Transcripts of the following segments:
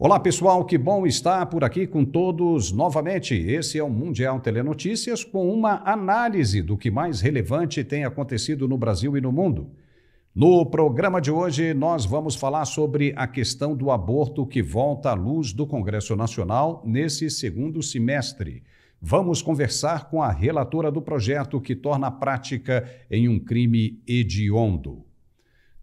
Olá pessoal, que bom estar por aqui com todos novamente. Esse é o Mundial Telenotícias com uma análise do que mais relevante tem acontecido no Brasil e no mundo. No programa de hoje nós vamos falar sobre a questão do aborto que volta à luz do Congresso Nacional nesse segundo semestre. Vamos conversar com a relatora do projeto que torna a prática em um crime hediondo.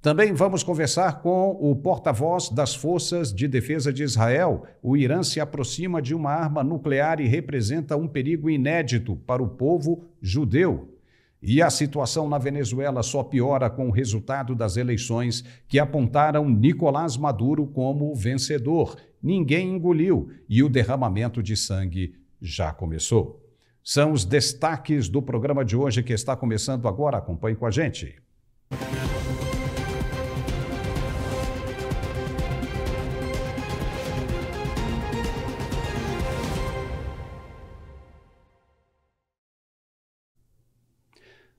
Também vamos conversar com o porta-voz das Forças de Defesa de Israel. O Irã se aproxima de uma arma nuclear e representa um perigo inédito para o povo judeu. E a situação na Venezuela só piora com o resultado das eleições que apontaram Nicolás Maduro como vencedor. Ninguém engoliu e o derramamento de sangue já começou. São os destaques do programa de hoje que está começando agora. Acompanhe com a gente.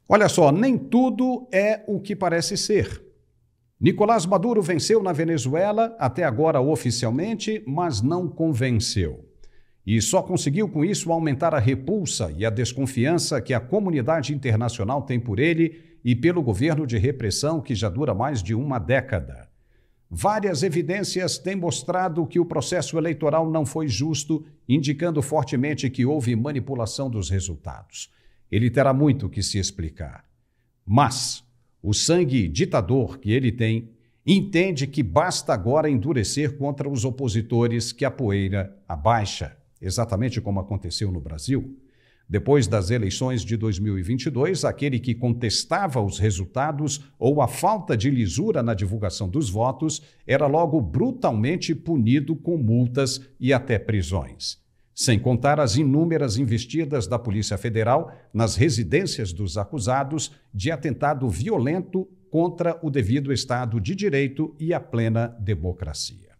Olha só, nem tudo é o que parece ser. Nicolás Maduro venceu na Venezuela, até agora oficialmente, mas não convenceu. E só conseguiu com isso aumentar a repulsa e a desconfiança que a comunidade internacional tem por ele e pelo governo de repressão que já dura mais de uma década. Várias evidências têm mostrado que o processo eleitoral não foi justo, indicando fortemente que houve manipulação dos resultados. Ele terá muito que se explicar. Mas o sangue ditador que ele tem entende que basta agora endurecer contra os opositores que a poeira abaixa, exatamente como aconteceu no Brasil. Depois das eleições de 2022, aquele que contestava os resultados ou a falta de lisura na divulgação dos votos era logo brutalmente punido com multas e até prisões. Sem contar as inúmeras investidas da Polícia Federal nas residências dos acusados de atentado violento contra o devido Estado de Direito e a plena democracia.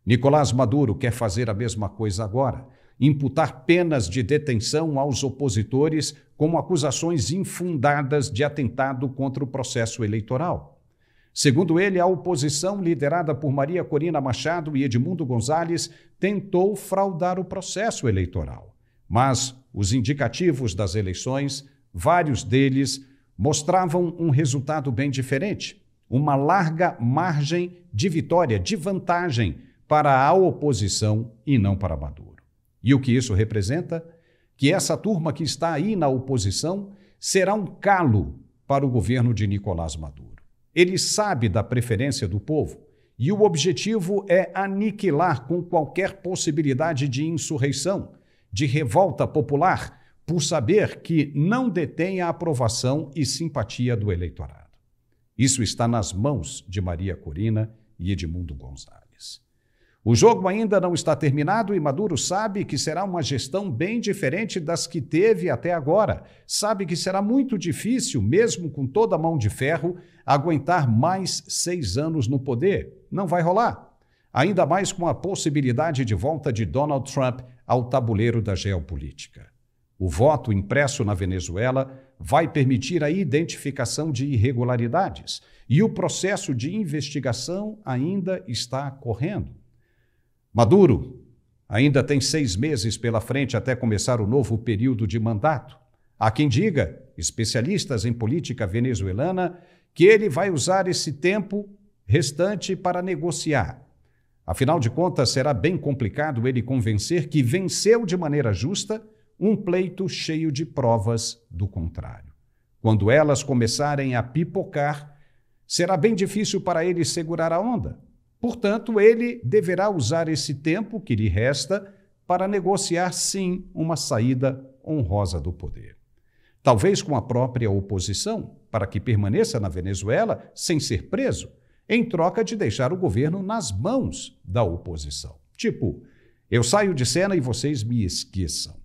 Nicolás Maduro quer fazer a mesma coisa agora, imputar penas de detenção aos opositores como acusações infundadas de atentado contra o processo eleitoral. Segundo ele, a oposição, liderada por Maria Corina Machado e Edmundo Gonzalez, tentou fraudar o processo eleitoral. Mas os indicativos das eleições, vários deles, mostravam um resultado bem diferente, uma larga margem de vitória, de vantagem para a oposição e não para Maduro. E o que isso representa? Que essa turma que está aí na oposição será um calo para o governo de Nicolás Maduro. Ele sabe da preferência do povo e o objetivo é aniquilar com qualquer possibilidade de insurreição, de revolta popular, por saber que não detém a aprovação e simpatia do eleitorado. Isso está nas mãos de Maria Corina e Edmundo Gonzalez. O jogo ainda não está terminado e Maduro sabe que será uma gestão bem diferente das que teve até agora. Sabe que será muito difícil, mesmo com toda a mão de ferro, aguentar mais 6 anos no poder. Não vai rolar. Ainda mais com a possibilidade de volta de Donald Trump ao tabuleiro da geopolítica. O voto impresso na Venezuela vai permitir a identificação de irregularidades e o processo de investigação ainda está correndo. Maduro ainda tem 6 meses pela frente até começar o novo período de mandato. Há quem diga, especialistas em política venezuelana, que ele vai usar esse tempo restante para negociar. Afinal de contas, será bem complicado ele convencer que venceu de maneira justa um pleito cheio de provas do contrário. Quando elas começarem a pipocar, será bem difícil para ele segurar a onda. Portanto, ele deverá usar esse tempo que lhe resta para negociar, sim, uma saída honrosa do poder. Talvez com a própria oposição, para que permaneça na Venezuela sem ser preso, em troca de deixar o governo nas mãos da oposição. Tipo, eu saio de cena e vocês me esqueçam.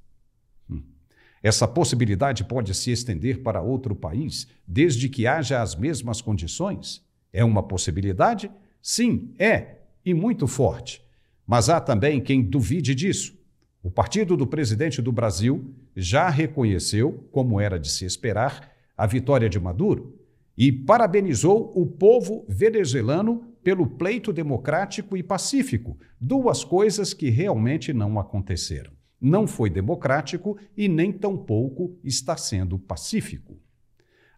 Essa possibilidade pode se estender para outro país, desde que haja as mesmas condições? É uma possibilidade? Sim, é, e muito forte. Mas há também quem duvide disso. O partido do presidente do Brasil já reconheceu, como era de se esperar, a vitória de Maduro e parabenizou o povo venezuelano pelo pleito democrático e pacífico, duas coisas que realmente não aconteceram. Não foi democrático e nem tampouco está sendo pacífico.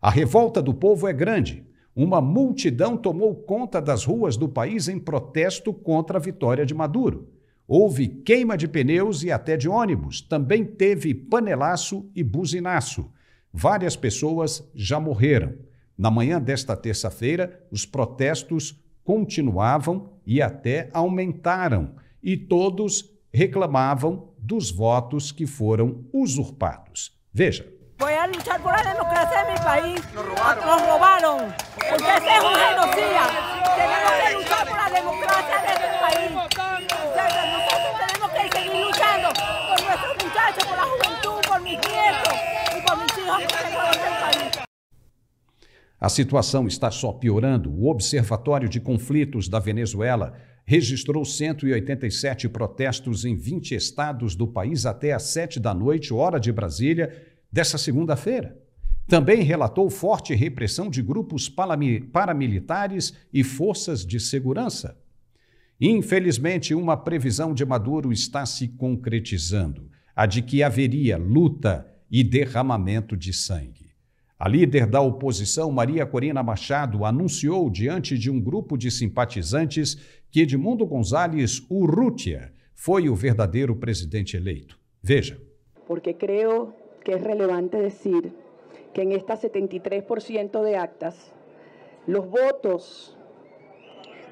A revolta do povo é grande. Uma multidão tomou conta das ruas do país em protesto contra a vitória de Maduro. Houve queima de pneus e até de ônibus. Também teve panelaço e buzinaço. Várias pessoas já morreram. Na manhã desta terça-feira, os protestos continuavam e até aumentaram, e todos reclamavam dos votos que foram usurpados. Veja. Voy a luchar por la democracia de mi país. Nos robaron. Porque ese es un genocida. Tenemos que luchar por la democracia de este país. Nosotros tenemos que seguir luchando por nuestros muchachos, por la juventud, por mis nietos y por mis hijos que se fueron del país. A situação está só piorando. O Observatório de Conflitos da Venezuela registrou 187 protestos em 20 estados do país até às 7 da noite, hora de Brasília, dessa segunda-feira. Também relatou forte repressão de grupos paramilitares e forças de segurança. Infelizmente, uma previsão de Maduro está se concretizando, a de que haveria luta e derramamento de sangue. A líder da oposição, Maria Corina Machado, anunciou diante de um grupo de simpatizantes que Edmundo González Urrutia foi o verdadeiro presidente eleito. Veja. Porque creo que es relevante decir que en estas 73% de actas, los votos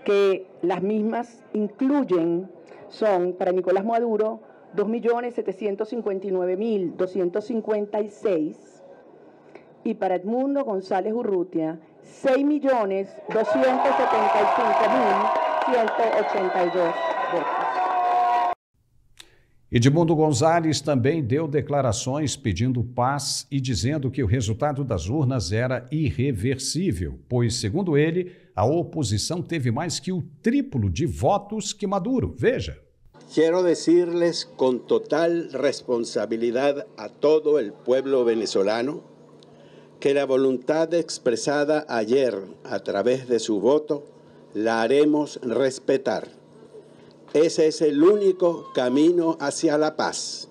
que las mismas incluyen son para Nicolás Maduro 2.759.256 y para Edmundo González Urrutia 6.275.182 votos. Edmundo González também deu declarações pedindo paz e dizendo que o resultado das urnas era irreversível, pois, segundo ele, a oposição teve mais que o triplo de votos que Maduro. Veja. Quiero decirles con total responsabilidad a todo el pueblo venezolano que la voluntad expresada ayer a través de su voto la haremos respetar. Ese es el único camino hacia la paz.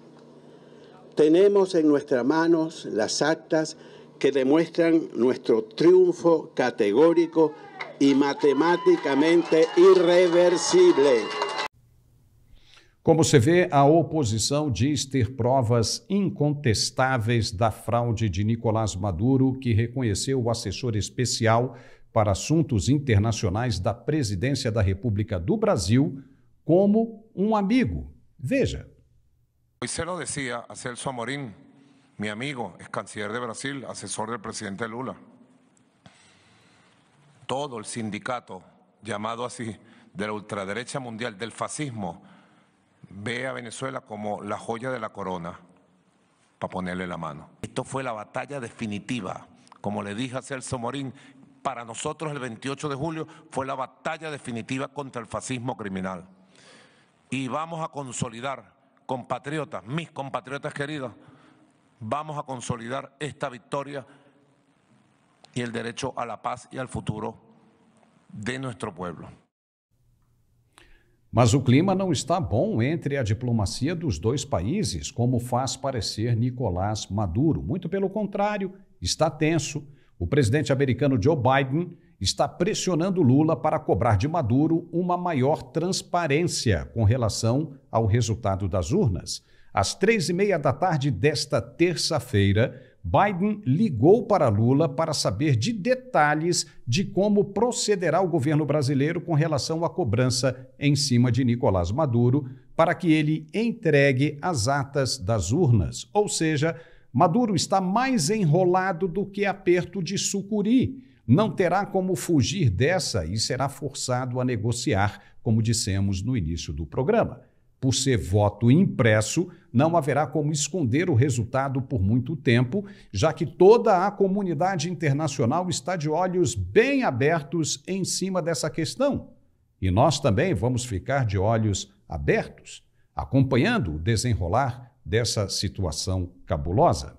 Tenemos en nuestras manos las actas que demuestran nuestro triunfo categórico y matemáticamente irreversible. Como se vê, a oposição diz ter provas incontestáveis da fraude de Nicolás Maduro, que reconheceu o assessor especial para assuntos internacionais da Presidência da República do Brasil como um amigo. Veja. Hoy se lo decía a Celso Amorín, mi amigo, ex canciller de Brasil, asesor del presidente Lula. Todo el sindicato, llamado así, de la ultraderecha mundial, del fascismo, ve a Venezuela como la joya de la corona para ponerle la mano. Esto fue la batalla definitiva. Como le dije a Celso Amorín, para nosotros el 28 de julio fue la batalla definitiva contra el fascismo criminal. Y vamos a consolidar, compatriotas, mis compatriotas queridos, vamos a consolidar esta victoria y el derecho a la paz y al futuro de nuestro pueblo. Mas o clima não está bom entre a diplomacia dos dois países, como faz parecer Nicolás Maduro. Muito pelo contrário, está tenso. O presidente americano Joe Biden está pressionando Lula para cobrar de Maduro uma maior transparência com relação ao resultado das urnas. Às 3h30 da tarde desta terça-feira, Biden ligou para Lula para saber de detalhes de como procederá o governo brasileiro com relação à cobrança em cima de Nicolás Maduro para que ele entregue as atas das urnas. Ou seja, Maduro está mais enrolado do que aperto de sucuri. Não terá como fugir dessa e será forçado a negociar, como dissemos no início do programa. Por ser voto impresso, não haverá como esconder o resultado por muito tempo, já que toda a comunidade internacional está de olhos bem abertos em cima dessa questão. E nós também vamos ficar de olhos abertos, acompanhando o desenrolar dessa situação cabulosa.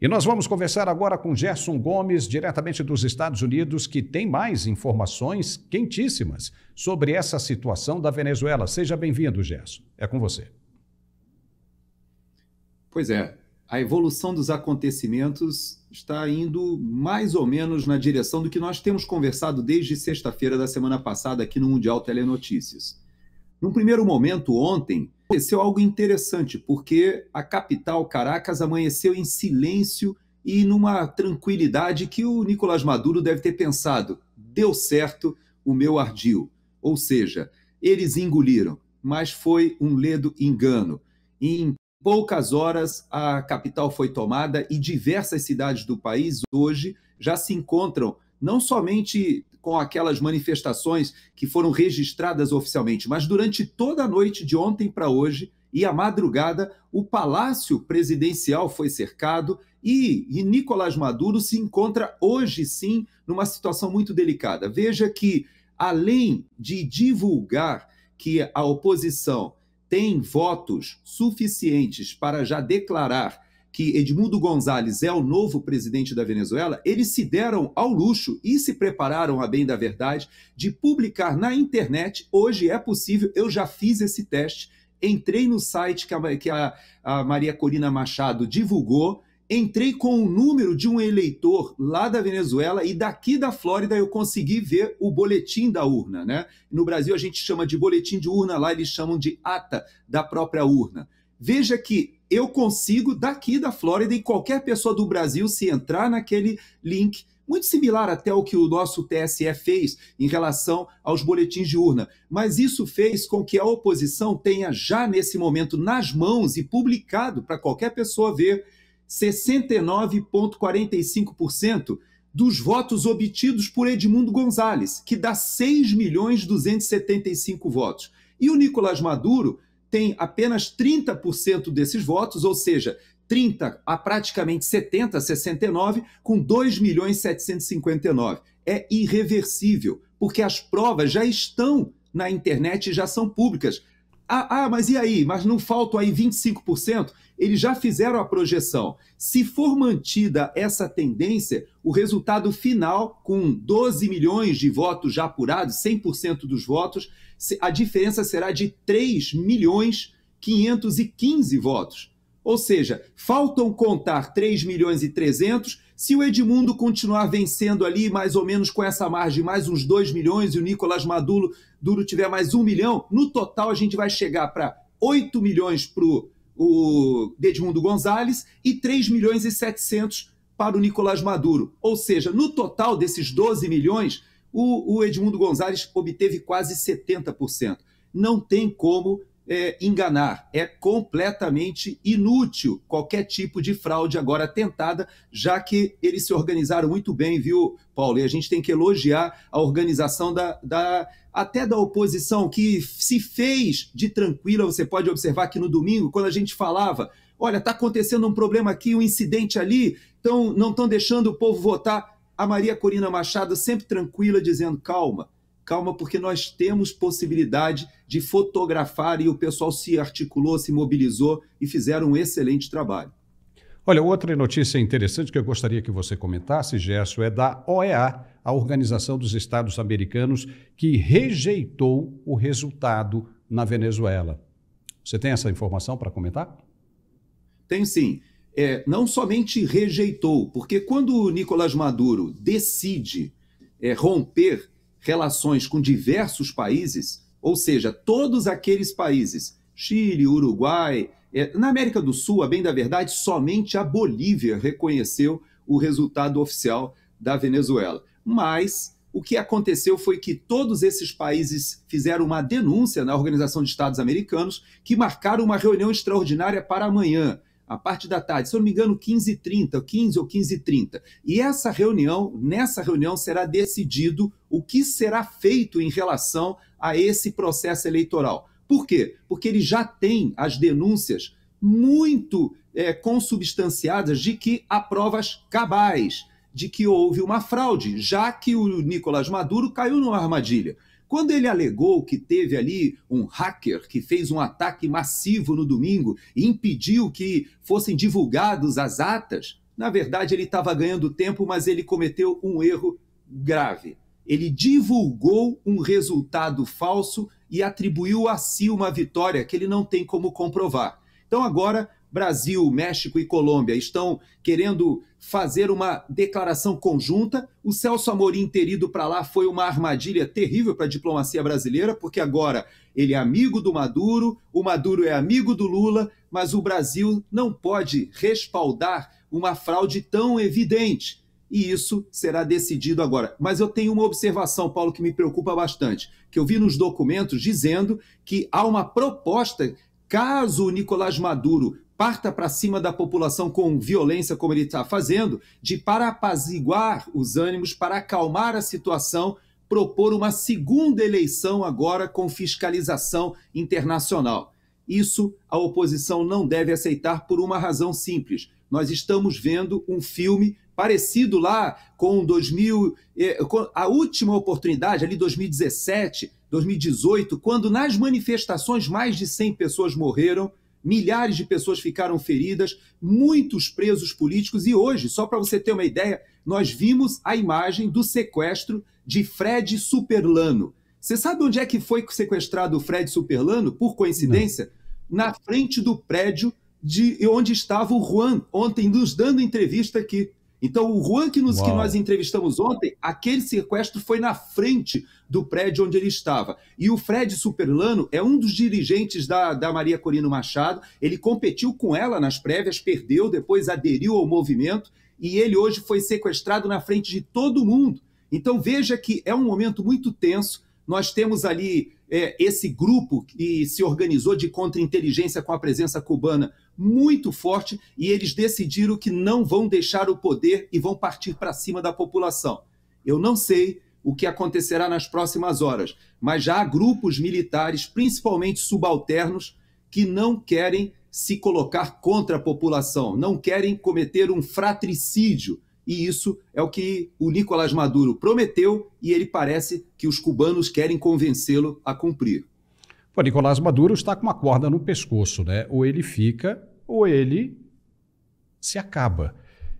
E nós vamos conversar agora com Gerson Gomes, diretamente dos Estados Unidos, que tem mais informações quentíssimas sobre essa situação da Venezuela. Seja bem-vindo, Gerson. É com você. Pois é, a evolução dos acontecimentos está indo mais ou menos na direção do que nós temos conversado desde sexta-feira da semana passada aqui no Mundial Telenotícias. Num primeiro momento, ontem, aconteceu algo interessante, porque a capital, Caracas, amanheceu em silêncio e numa tranquilidade que o Nicolás Maduro deve ter pensado: deu certo o meu ardil. Ou seja, eles engoliram, mas foi um ledo engano. Em poucas horas, a capital foi tomada e diversas cidades do país hoje já se encontram não somente com aquelas manifestações que foram registradas oficialmente, mas durante toda a noite de ontem para hoje e a madrugada, o Palácio Presidencial foi cercado e Nicolás Maduro se encontra hoje sim numa situação muito delicada. Veja que, além de divulgar que a oposição tem votos suficientes para já declarar que Edmundo González é o novo presidente da Venezuela, eles se deram ao luxo e se prepararam, a bem da verdade, de publicar na internet. Hoje é possível, eu já fiz esse teste, entrei no site que a Maria Corina Machado divulgou, entrei com o número de um eleitor lá da Venezuela e daqui da Flórida eu consegui ver o boletim da urna, né? No Brasil a gente chama de boletim de urna, lá eles chamam de ata da própria urna. Veja que eu consigo, daqui da Flórida, e qualquer pessoa do Brasil, se entrar naquele link, muito similar até ao que o nosso TSE fez em relação aos boletins de urna, mas isso fez com que a oposição tenha já nesse momento nas mãos e publicado para qualquer pessoa ver 69,45% dos votos obtidos por Edmundo González, que dá 6.275 votos. E o Nicolás Maduro tem apenas 30% desses votos, ou seja, 30 a praticamente 70, 69, com 2.759. É irreversível, porque as provas já estão na internet e já são públicas. Mas e aí? Mas não faltam aí 25%? Eles já fizeram a projeção. Se for mantida essa tendência, o resultado final, com 12 milhões de votos já apurados, 100% dos votos, a diferença será de 3.515 votos. Ou seja, faltam contar 3.300.000. Se o Edmundo continuar vencendo ali mais ou menos com essa margem, mais uns 2 milhões, e o Nicolás Maduro tiver mais 1 milhão, no total a gente vai chegar para 8 milhões para o Edmundo González e 3.700.000 para o Nicolás Maduro. Ou seja, no total desses 12 milhões, o Edmundo González obteve quase 70%. Não tem como enganar, é completamente inútil qualquer tipo de fraude agora tentada, já que eles se organizaram muito bem, viu, Paulo? E a gente tem que elogiar a organização até da oposição, que se fez de tranquila. Você pode observar que no domingo, quando a gente falava, olha, está acontecendo um problema aqui, um incidente ali, então não estão deixando o povo votar, a Maria Corina Machado sempre tranquila, dizendo: calma, porque nós temos possibilidade de fotografar, e o pessoal se articulou, se mobilizou e fizeram um excelente trabalho. Olha, outra notícia interessante que eu gostaria que você comentasse, Gerson, é da OEA, a Organização dos Estados Americanos, que rejeitou o resultado na Venezuela. Você tem essa informação para comentar? Tenho sim. Não somente rejeitou, porque quando o Nicolás Maduro decide romper relações com diversos países, ou seja, todos aqueles países, Chile, Uruguai, na América do Sul, a bem da verdade, somente a Bolívia reconheceu o resultado oficial da Venezuela. Mas o que aconteceu foi que todos esses países fizeram uma denúncia na Organização de Estados Americanos, que marcaram uma reunião extraordinária para amanhã, a parte da tarde, se eu não me engano, 15h30, 15 ou 15h30. E nessa reunião será decidido o que será feito em relação a esse processo eleitoral. Por quê? Porque ele já tem as denúncias muito consubstanciadas de que há provas cabais, de que houve uma fraude, já que o Nicolás Maduro caiu numa armadilha. Quando ele alegou que teve ali um hacker que fez um ataque massivo no domingo e impediu que fossem divulgadas as atas, Na verdade, ele estava ganhando tempo, mas ele cometeu um erro grave. Ele divulgou um resultado falso e atribuiu a si uma vitória que ele não tem como comprovar. Então agora, Brasil, México e Colômbia estão querendo fazer uma declaração conjunta. O Celso Amorim ter ido para lá foi uma armadilha terrível para a diplomacia brasileira, porque agora ele é amigo do Maduro, o Maduro é amigo do Lula, mas o Brasil não pode respaldar uma fraude tão evidente. E isso será decidido agora. Mas eu tenho uma observação, Paulo, que me preocupa bastante, que eu vi nos documentos dizendo que há uma proposta, caso o Nicolás Maduro parta para cima da população com violência, como ele está fazendo, para apaziguar os ânimos, para acalmar a situação, propor uma segunda eleição agora com fiscalização internacional. Isso a oposição não deve aceitar por uma razão simples. Nós estamos vendo um filme parecido lá com a última oportunidade, ali 2017, 2018, quando nas manifestações mais de 100 pessoas morreram, milhares de pessoas ficaram feridas, muitos presos políticos, e hoje, só para você ter uma ideia, nós vimos a imagem do sequestro de Fred Superlano. Você sabe onde é que foi sequestrado o Fred Superlano, por coincidência? Não. Na frente do prédio de onde estava o Juan, ontem nos dando entrevista aqui. Então, o Juan que nós entrevistamos ontem, aquele sequestro foi na frente do prédio onde ele estava. E o Fred Superlano é um dos dirigentes da Maria Corina Machado, ele competiu com ela nas prévias, perdeu, depois aderiu ao movimento, e ele hoje foi sequestrado na frente de todo mundo. Então, veja que é um momento muito tenso. Nós temos ali esse grupo que se organizou de contra-inteligência com a presença cubana muito forte, e eles decidiram que não vão deixar o poder e vão partir para cima da população. Eu não sei o que acontecerá nas próximas horas, mas já há grupos militares, principalmente subalternos, que não querem se colocar contra a população, não querem cometer um fratricídio. E isso é o que o Nicolás Maduro prometeu, e ele parece que os cubanos querem convencê-lo a cumprir. O Nicolás Maduro está com uma corda no pescoço, né? Ou ele fica, ou ele se acaba.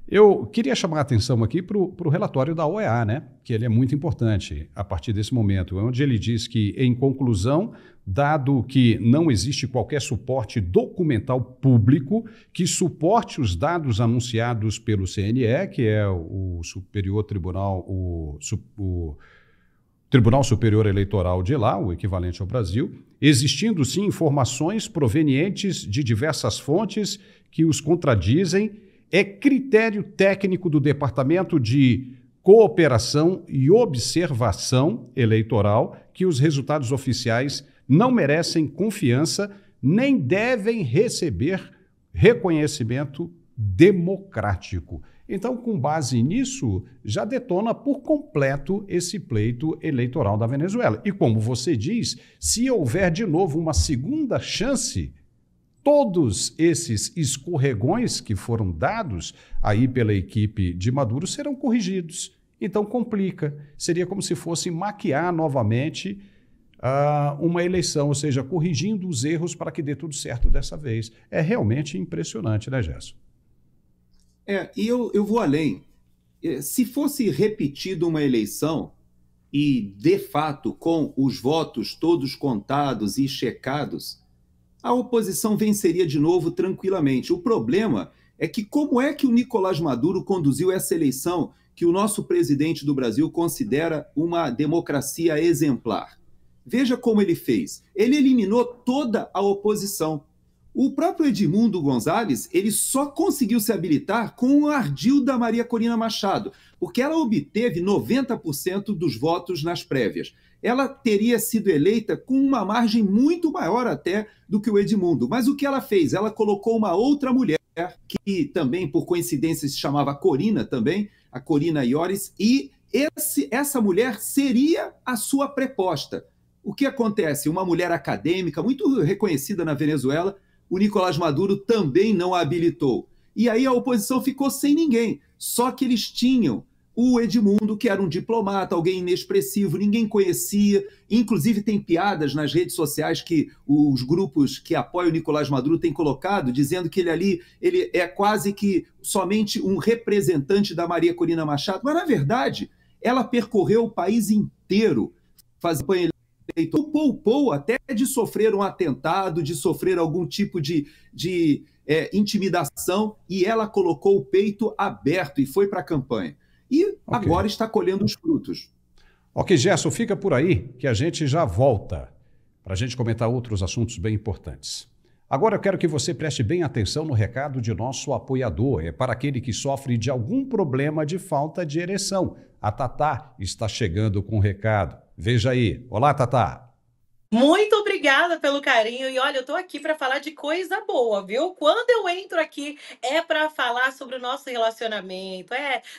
Eu queria chamar a atenção aqui para o relatório da OEA, né? Que ele é muito importante a partir desse momento, onde ele diz que, em conclusão, dado que não existe qualquer suporte documental público que suporte os dados anunciados pelo CNE, que é o Superior Tribunal, o Tribunal Superior Eleitoral de lá, o equivalente ao Brasil, existindo sim informações provenientes de diversas fontes que os contradizem, é critério técnico do Departamento de Cooperação e Observação Eleitoral que os resultados oficiais não merecem confiança nem devem receber reconhecimento democrático. Então, com base nisso, já detona por completo esse pleito eleitoral da Venezuela. E como você diz, se houver de novo uma segunda chance, todos esses escorregões que foram dados aí pela equipe de Maduro serão corrigidos. Então complica. Seria como se fosse maquiar novamente uma eleição, ou seja, corrigindo os erros para que dê tudo certo dessa vez. É realmente impressionante, né, Gerson? E eu vou além. Se fosse repetida uma eleição e, de fato, com os votos todos contados e checados, a oposição venceria de novo tranquilamente. O problema é que como é que o Nicolás Maduro conduziu essa eleição que o nosso presidente do Brasil considera uma democracia exemplar? Veja como ele fez. Ele eliminou toda a oposição. O próprio Edmundo Gonzalez, ele só conseguiu se habilitar com o ardil da Maria Corina Machado, porque ela obteve 90% dos votos nas prévias. Ela teria sido eleita com uma margem muito maior até do que o Edmundo. Mas o que ela fez? Ela colocou uma outra mulher, que também, por coincidência, se chamava Corina também, a Corina Yoris, e essa mulher seria a sua preposta. O que acontece? Uma mulher acadêmica, muito reconhecida na Venezuela, o Nicolás Maduro também não a habilitou. E aí a oposição ficou sem ninguém. Só que eles tinham o Edmundo, que era um diplomata, alguém inexpressivo, ninguém conhecia. Inclusive tem piadas nas redes sociais que os grupos que apoiam o Nicolás Maduro têm colocado, dizendo que ele é quase que somente um representante da Maria Corina Machado. Mas, na verdade, ela percorreu o país inteiro, fazendo campanha eleitoral, poupou até de sofrer um atentado, de sofrer algum tipo de intimidação, e ela colocou o peito aberto e foi para a campanha. E agora está colhendo os frutos. Ok, Gerson, fica por aí que a gente já volta para a gente comentar outros assuntos bem importantes. Agora eu quero que você preste bem atenção no recado de nosso apoiador. É para aquele que sofre de algum problema de falta de ereção. A Tatá está chegando com o recado. Veja aí. Olá, Tatá. Muito obrigada pelo carinho. E olha, eu tô aqui para falar de coisa boa, viu? Quando eu entro aqui é para falar sobre o nosso relacionamento.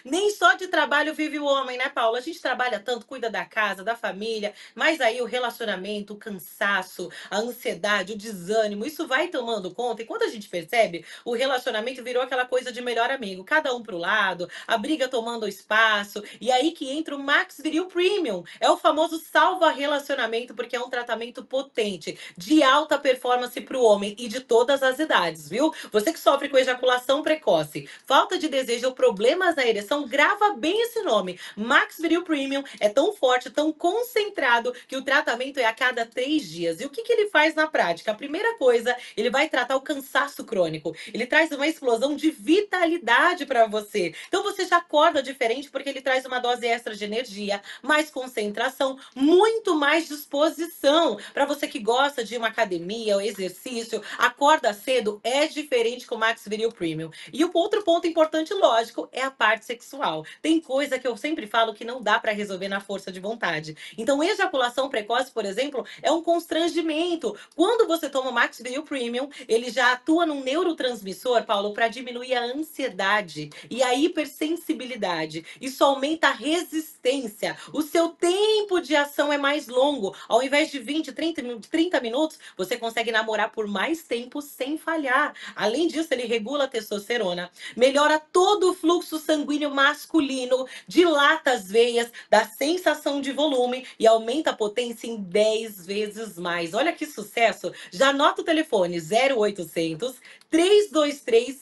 Nem só de trabalho vive o homem, né, Paula? A gente trabalha tanto, cuida da casa, da família, mas aí o relacionamento, o cansaço, a ansiedade, o desânimo, isso vai tomando conta. E quando a gente percebe, o relacionamento virou aquela coisa de melhor amigo, cada um pro lado, a briga tomando espaço. E aí que entra o Max Viril Premium. É o famoso salva relacionamento, porque é um tratamento potente, de alta performance para o homem e de todas as idades, viu? Você que sofre com ejaculação precoce, falta de desejo ou problemas na ereção, grava bem esse nome. Max Viril Premium é tão forte, tão concentrado, que o tratamento é a cada 3 dias. E o que ele faz na prática? A primeira coisa, ele vai tratar o cansaço crônico. Ele traz uma explosão de vitalidade para você. Então você já acorda diferente, porque ele traz uma dose extra de energia, mais concentração, muito mais disposição. Para você que gosta de uma academia, ou exercício, acorda cedo, é diferente com o Max Viril Premium. E o outro ponto importante, lógico, é a parte sexual. Tem coisa que eu sempre falo que não dá para resolver na força de vontade. Então, ejaculação precoce, por exemplo, é um constrangimento. Quando você toma o Max Viril Premium, ele já atua num neurotransmissor, Paulo, para diminuir a ansiedade e a hipersensibilidade. Isso aumenta a resistência. O seu tempo de ação é mais longo. Ao invés de 20, 30 minutos, você consegue namorar por mais tempo sem falhar. Além disso, ele regula a testosterona, melhora todo o fluxo sanguíneo masculino, dilata as veias, dá sensação de volume e aumenta a potência em 10 vezes mais. Olha que sucesso! Já anota o telefone 0800 323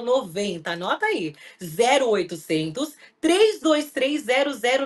0090. Anota aí, 0800 323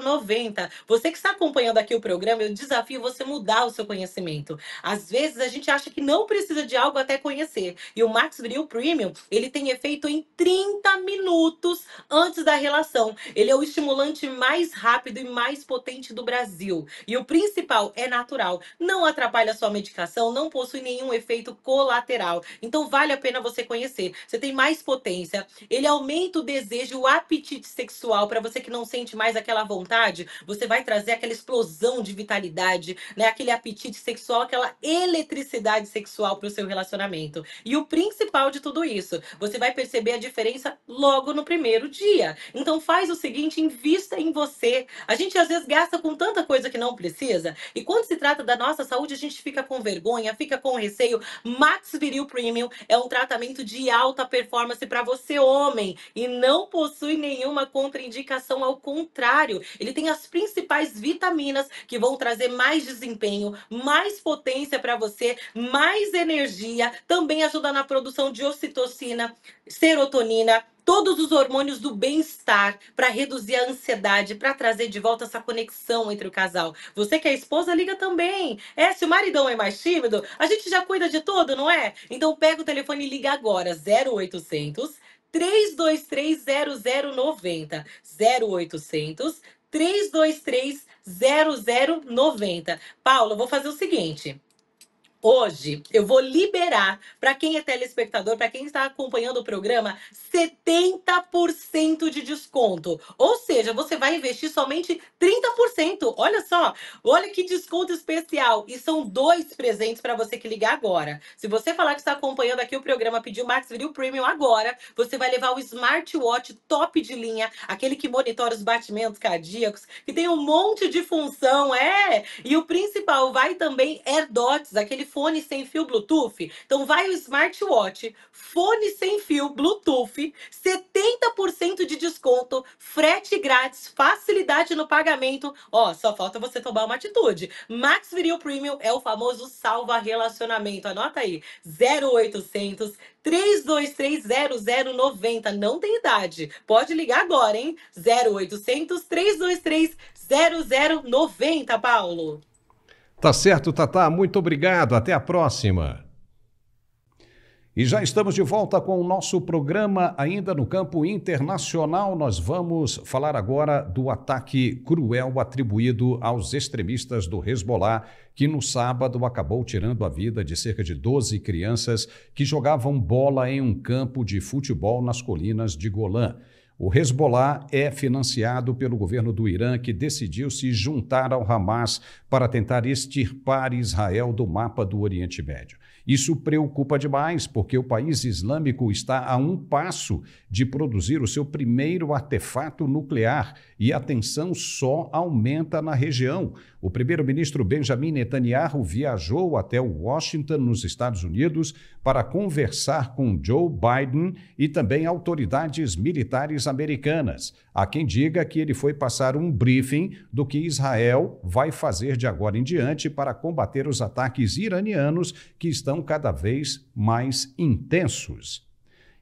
0090. Você que está acompanhando aqui o programa, eu desafio você mudar o seu conhecimento. Às vezes a gente acha que não precisa de algo até conhecer. E o Max Viril Premium, ele tem efeito em 30 minutos antes da relação. Ele é o estimulante mais rápido e mais potente do Brasil. E o principal, é natural. Não atrapalha a sua medicação, não possui nenhum efeito colateral. Então vale a pena você conhecer. Você tem mais potência. Ele aumenta o desejo, o apetite sexual. Para você que não sente mais aquela vontade, você vai trazer aquela explosão de vitalidade, né? Aquele apetite sexual, aquela eletricidade sexual para o seu relacionamento. E o principal de tudo isso, você vai perceber a diferença logo no primeiro dia. Então faz o seguinte, invista em você. A gente às vezes gasta com tanta coisa que não precisa, e quando se trata da nossa saúde, a gente fica com vergonha, fica com receio. Max Viril Premium é um tratamento de alta performance para você, homem, e não possui nenhuma contraindicação, ao contrário, ele tem as principais vitaminas que vão trazer mais desempenho, mais potência para você, mais energia, também ajuda na produção de ocitocina, serotonina, todos os hormônios do bem-estar, para reduzir a ansiedade, para trazer de volta essa conexão entre o casal. Você que é esposa, liga também. Se o maridão é mais tímido, a gente já cuida de tudo, não é? Então pega o telefone e liga agora, 0800 323 0090. 0800 323 0090. Paulo, eu vou fazer o seguinte. Hoje eu vou liberar para quem é telespectador, para quem está acompanhando o programa, 70% de desconto. Ou seja, você vai investir somente 30%. Olha só, olha que desconto especial. E são 2 presentes para você que ligar agora. Se você falar que está acompanhando aqui o programa, pedir o Max Viril Premium agora, você vai levar o smartwatch top de linha, aquele que monitora os batimentos cardíacos, que tem um monte de função, E o principal, vai também AirDots, aquele fone sem fio Bluetooth? Então vai o smartwatch, fone sem fio Bluetooth, 70% de desconto, frete grátis, facilidade no pagamento. Ó, só falta você tomar uma atitude. Max Viril Premium é o famoso salva relacionamento. Anota aí, 0800 323 0090. Não tem idade. Pode ligar agora, hein? 0800 323 0090, Paulo. Tá certo, Tatá. Muito obrigado. Até a próxima. E já estamos de volta com o nosso programa, ainda no campo internacional. Nós vamos falar agora do ataque cruel atribuído aos extremistas do Hezbollah, que no sábado acabou tirando a vida de cerca de 12 crianças que jogavam bola em um campo de futebol nas colinas de Golã. O Hezbollah é financiado pelo governo do Irã, que decidiu se juntar ao Hamas para tentar extirpar Israel do mapa do Oriente Médio. Isso preocupa demais, porque o país islâmico está a um passo de produzir o seu primeiro artefato nuclear e a tensão só aumenta na região. O primeiro-ministro Benjamin Netanyahu viajou até Washington, nos Estados Unidos, para conversar com Joe Biden e também autoridades militares americanas. Há quem diga que ele foi passar um briefing do que Israel vai fazer de agora em diante para combater os ataques iranianos que estão cada vez mais intensos.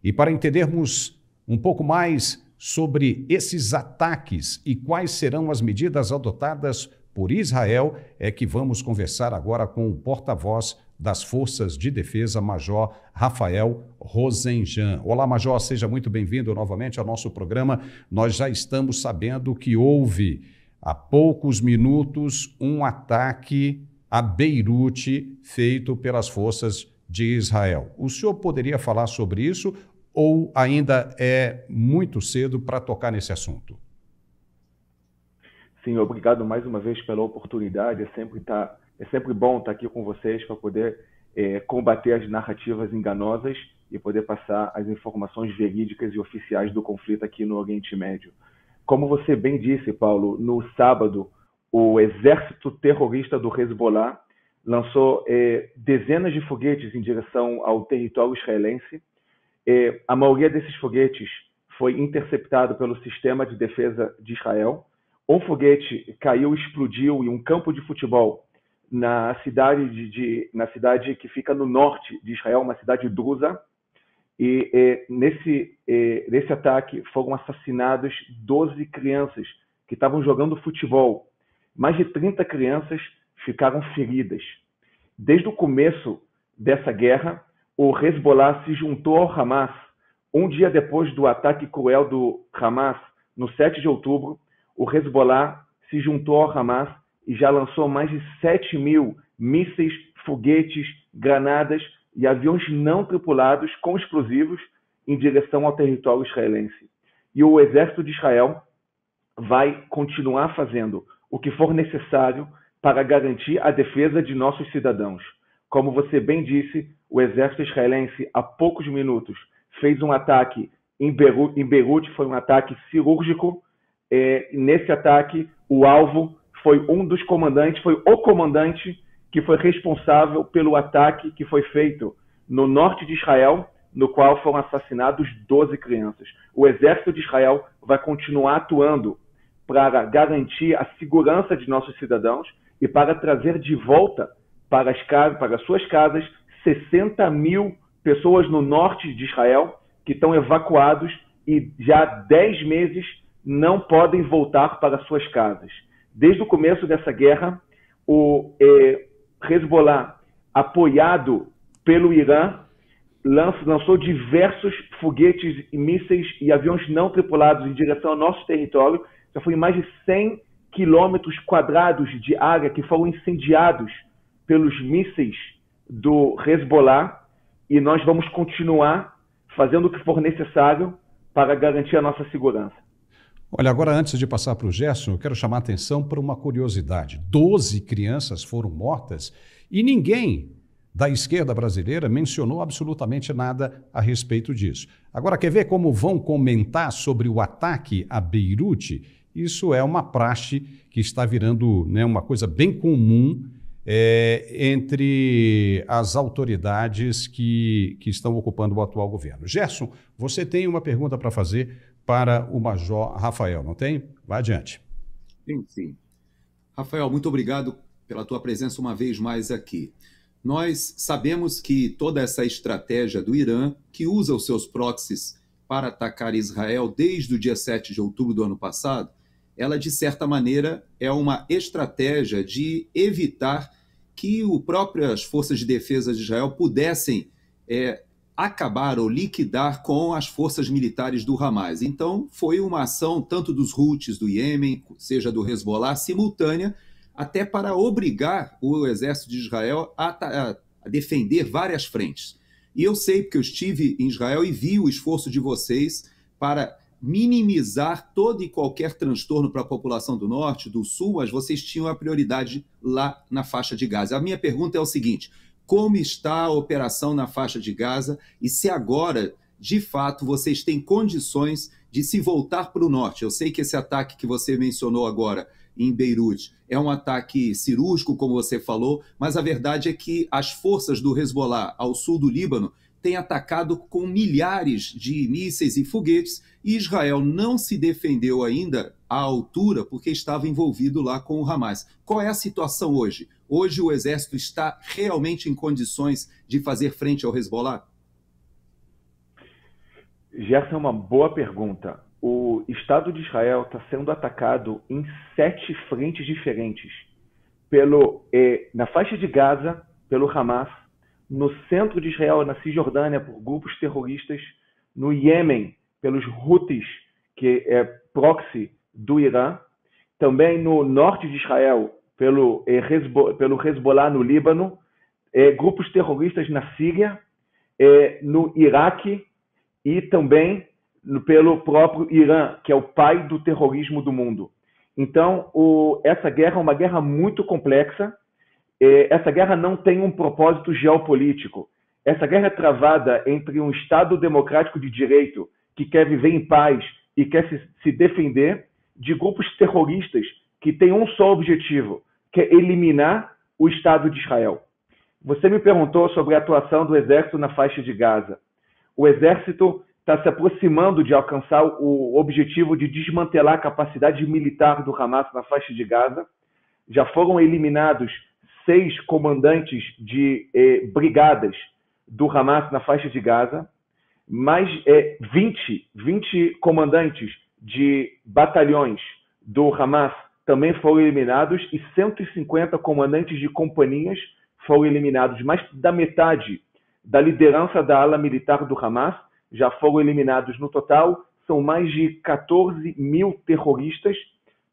E para entendermos um pouco mais sobre esses ataques e quais serão as medidas adotadas por Israel, é que vamos conversar agora com o porta-voz das Forças de Defesa, Major Rafael Rosenjan. Olá, Major, seja muito bem-vindo novamente ao nosso programa. Nós já estamos sabendo que houve, há poucos minutos, um ataque a Beirute feito pelas forças de Israel. O senhor poderia falar sobre isso ou ainda é muito cedo para tocar nesse assunto? Sim, obrigado mais uma vez pela oportunidade. É sempre bom estar aqui com vocês para poder combater as narrativas enganosas e poder passar as informações verídicas e oficiais do conflito aqui no Oriente Médio. Como você bem disse, Paulo, no sábado, o exército terrorista do Hezbollah lançou dezenas de foguetes em direção ao território israelense. A maioria desses foguetes foi interceptado pelo sistema de defesa de Israel. Um foguete caiu e explodiu em um campo de futebol na cidade que fica no norte de Israel, uma cidade drusa. E nesse ataque foram assassinadas 12 crianças que estavam jogando futebol. Mais de 30 crianças ficaram feridas. Desde o começo dessa guerra, o Hezbollah se juntou ao Hamas. Um dia depois do ataque cruel do Hamas, no 7 de outubro, o Hezbollah se juntou ao Hamas e já lançou mais de 7 mil mísseis, foguetes, granadas e aviões não tripulados com explosivos em direção ao território israelense. E o exército de Israel vai continuar fazendo o que for necessário para garantir a defesa de nossos cidadãos. Como você bem disse, o exército israelense, há poucos minutos, fez um ataque em Beirute, foi um ataque cirúrgico. Nesse ataque, o alvo foi um dos comandantes, foi o comandante que foi responsável pelo ataque que foi feito no norte de Israel, no qual foram assassinados 12 crianças. O exército de Israel vai continuar atuando para garantir a segurança de nossos cidadãos e para trazer de volta para as suas casas 60 mil pessoas no norte de Israel que estão evacuados e já há 10 meses não podem voltar para suas casas. Desde o começo dessa guerra, o Hezbollah, apoiado pelo Irã, lançou diversos foguetes, mísseis e aviões não tripulados em direção ao nosso território. Já foi mais de 100 quilômetros quadrados de área que foram incendiados pelos mísseis do Hezbollah, e nós vamos continuar fazendo o que for necessário para garantir a nossa segurança. Olha, agora antes de passar para o Gerson, eu quero chamar a atenção para uma curiosidade. 12 crianças foram mortas e ninguém da esquerda brasileira mencionou absolutamente nada a respeito disso. Agora, quer ver como vão comentar sobre o ataque a Beirute? Isso é uma praxe que está virando, né, uma coisa bem comum entre as autoridades que estão ocupando o atual governo. Gerson, você tem uma pergunta para fazer para o Major Rafael, não tem? Vai adiante. Sim. Rafael, muito obrigado pela tua presença uma vez mais aqui. Nós sabemos que toda essa estratégia do Irã, que usa os seus proxies para atacar Israel desde o dia 7 de outubro do ano passado, ela, de certa maneira, é uma estratégia de evitar que as próprias forças de defesa de Israel pudessem acabar ou liquidar com as forças militares do Hamas. Então, foi uma ação tanto dos Houthis do Iêmen, seja do Hezbollah, simultânea, até para obrigar o exército de Israel a defender várias frentes. E eu sei, porque eu estive em Israel e vi o esforço de vocês para minimizar todo e qualquer transtorno para a população do norte, do sul, mas vocês tinham a prioridade lá na faixa de Gaza. A minha pergunta é o seguinte: como está a operação na faixa de Gaza e se agora, de fato, vocês têm condições de se voltar para o norte? Eu sei que esse ataque que você mencionou agora em Beirute é um ataque cirúrgico, como você falou, mas a verdade é que as forças do Hezbollah ao sul do Líbano têm atacado com milhares de mísseis e foguetes e Israel não se defendeu ainda à altura porque estava envolvido lá com o Hamas. Qual é a situação hoje? Hoje o exército está realmente em condições de fazer frente ao Hezbollah? Gerson, é uma boa pergunta. O Estado de Israel está sendo atacado em 7 frentes diferentes. Na faixa de Gaza, pelo Hamas, no centro de Israel, na Cisjordânia, por grupos terroristas, no Iêmen, pelos Houthis, que é proxy do Irã, também no norte de Israel, pelo Hezbollah no Líbano, grupos terroristas na Síria, no Iraque e também pelo próprio Irã, que é o pai do terrorismo do mundo. Então, essa guerra é uma guerra muito complexa. Essa guerra não tem um propósito geopolítico. Essa guerra é travada entre um Estado democrático de direito que quer viver em paz e quer se defender de grupos terroristas que têm um só objetivo, que é eliminar o Estado de Israel. Você me perguntou sobre a atuação do exército na faixa de Gaza. O exército está se aproximando de alcançar o objetivo de desmantelar a capacidade militar do Hamas na faixa de Gaza. Já foram eliminados 6 comandantes de brigadas do Hamas na faixa de Gaza, mais 20 comandantes de batalhões do Hamas também foram eliminados e 150 comandantes de companhias foram eliminados. Mais da metade da liderança da ala militar do Hamas já foram eliminados. No total, são mais de 14 mil terroristas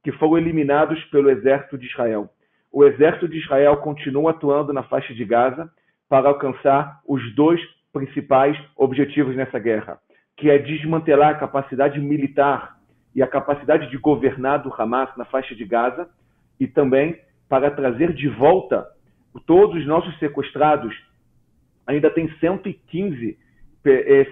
que foram eliminados pelo exército de Israel. O exército de Israel continua atuando na faixa de Gaza para alcançar os 2 principais objetivos nessa guerra, que é desmantelar a capacidade militar e a capacidade de governar do Hamas na faixa de Gaza e também para trazer de volta todos os nossos sequestrados. Ainda tem 115